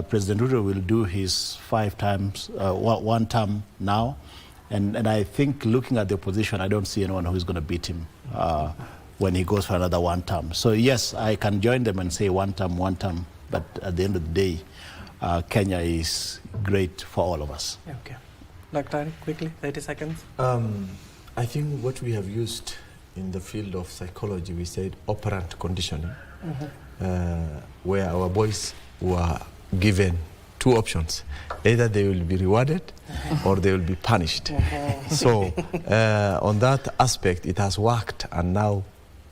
President Ruto will do his 5 times, 1 term now. And I think, looking at the opposition, I don't see anyone who's going to beat him when he goes for another 1 term. So yes, I can join them and say 1 term, 1 term. But at the end of the day, Kenya is great for all of us. Okay. Dr. Quickly, 30 seconds. I think what we have used in the field of psychology, we said operant conditioning, where our boys were given two options. Either they will be rewarded or they will be punished. So on that aspect, it has worked, and now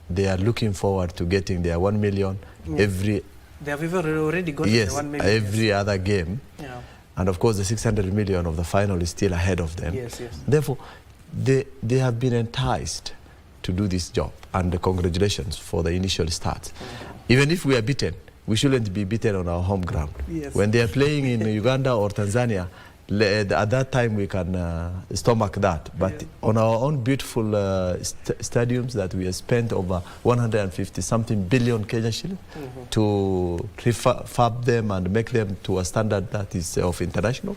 they are looking forward to getting their 1 million every... They have already got yes, the 1 million. every other game. Yeah. And of course, the 600 million of the final is still ahead of them. Yes, yes. Therefore, they have been enticed to do this job, and congratulations for the initial start. Even if we are beaten, we shouldn't be beaten on our home ground. Yes. When they are playing in Uganda or Tanzania, at that time we can stomach that. But on our own beautiful stadiums that we have spent over 150-something billion Kenya shilling to refurb them and make them to a standard that is of international,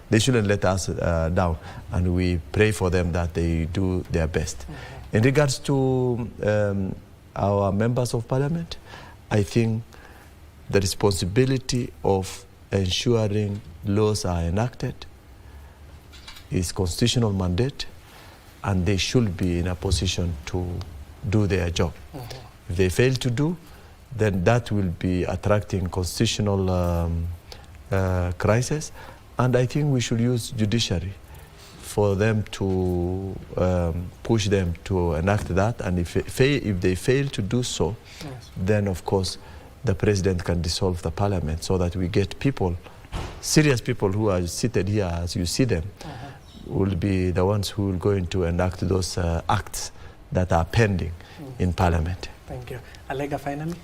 they shouldn't let us down. And we pray for them that they do their best. In regards to our members of parliament, I think the responsibility of ensuring laws are enacted is constitutional mandate, and they should be in a position to do their job. If they fail to do, then that will be attracting constitutional crisis, and I think we should use judiciary for them to push them to enact that, and if they fail to do so, then of course the president can dissolve the parliament so that we get people, serious people who are seated here as you see them, will be the ones who will go into enact those acts that are pending in parliament. Thank you. Alega, finally?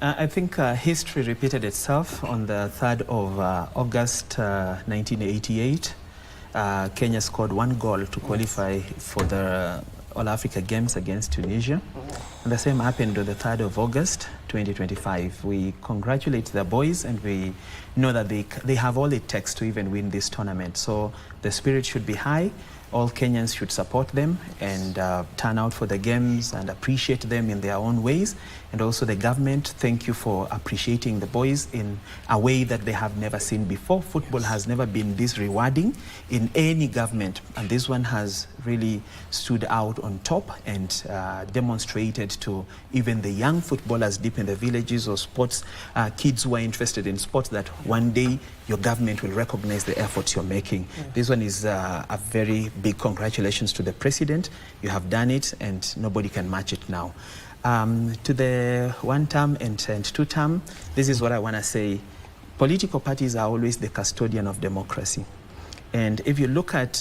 I think history repeated itself on the 3rd of August 1988. Kenya scored 1 goal to qualify for the All-Africa Games against Tunisia. And the same happened on the 3rd of August 2025. We congratulate the boys, and we know that they have all it takes to even win this tournament. So the spirit should be high. All Kenyans should support them and turn out for the games and appreciate them in their own ways. And also the government, thank you for appreciating the boys in a way that they have never seen before. Football has never been this rewarding in any government, and this one has really stood out on top and demonstrated to even the young footballers deep in the villages or sports, kids who are interested in sports, that one day your government will recognize the efforts you're making. This one is a very big congratulations to the president. You have done it, and nobody can match it now. To the 1-term and 2-term, this is what I want to say. Political parties are always the custodian of democracy. And if you look at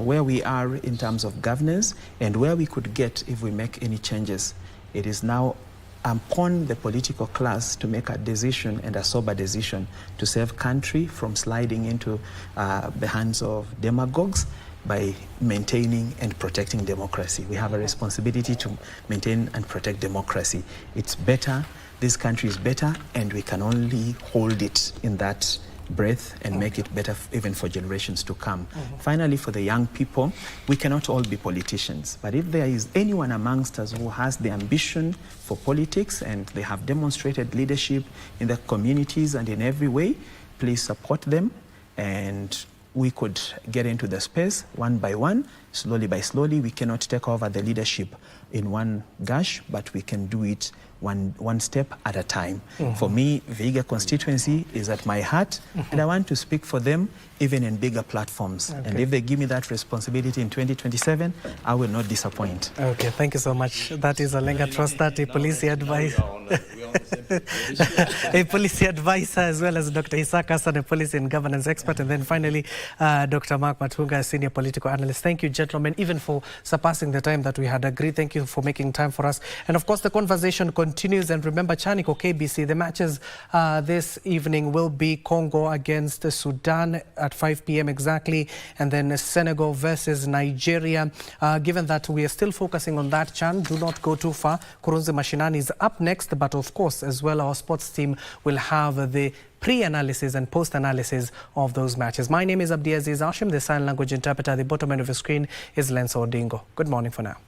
where we are in terms of governance and where we could get if we make any changes, it is now upon the political class to make a decision, and a sober decision, to save country from sliding into the hands of demagogues by maintaining and protecting democracy. We have a responsibility to maintain and protect democracy. It's better, this country is better, and we can only hold it in that breath and make it better even for generations to come. Finally, for the young people, we cannot all be politicians, but if there is anyone amongst us who has the ambition for politics and they have demonstrated leadership in the communities and in every way, please support them, and we could get into the space one by one, slowly by slowly. We cannot take over the leadership in one gush, but we can do it one step at a time. For me, Vihiga constituency is at my heart, and I want to speak for them even in bigger platforms. And if they give me that responsibility in 2027, I will not disappoint. Okay, thank you so much. That is Alenga Trostat, a policy advisor. A policy advisor, as well as Dr. Isaac Hassan, a policy and governance expert, and then finally Dr. Mark Matunga, a senior political analyst. Thank you, gentlemen, even for surpassing the time that we had agreed. Thank you for making time for us. And of course, the conversation continues. And remember, Chaniko KBC, the matches this evening will be Congo against Sudan at 5 p.m. exactly, and then Senegal versus Nigeria. Given that we are still focusing on that, Chan, do not go too far. Kurunzi Mashinani is up next, but of course, as well, our sports team will have the pre-analysis and post-analysis of those matches. My name is Abdiaziz Hashim, the sign language interpreter. At the bottom end of the screen is Lenso Odingo. Good morning for now.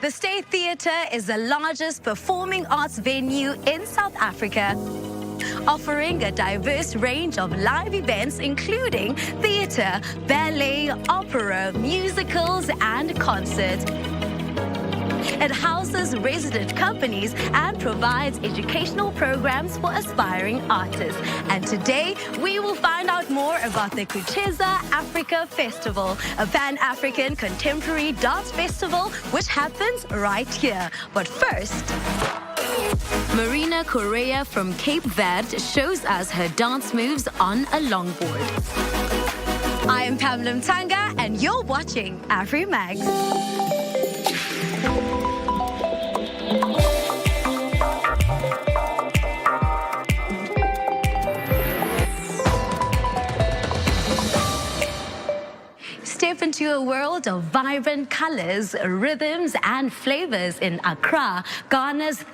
The State Theatre is the largest performing arts venue in South Africa, offering a diverse range of live events including theatre, ballet, opera, musicals and concerts. It houses resident companies and provides educational programs for aspiring artists. And today, we will find out more about the Kucheza Africa Festival, a Pan-African contemporary dance festival which happens right here. But first, Marina Correa from Cape Verde shows us her dance moves on a longboard. I am Pamela Mtanga, and you're watching Afro Mags. Step into a world of vibrant colors, rhythms, and flavors in Accra, Ghana's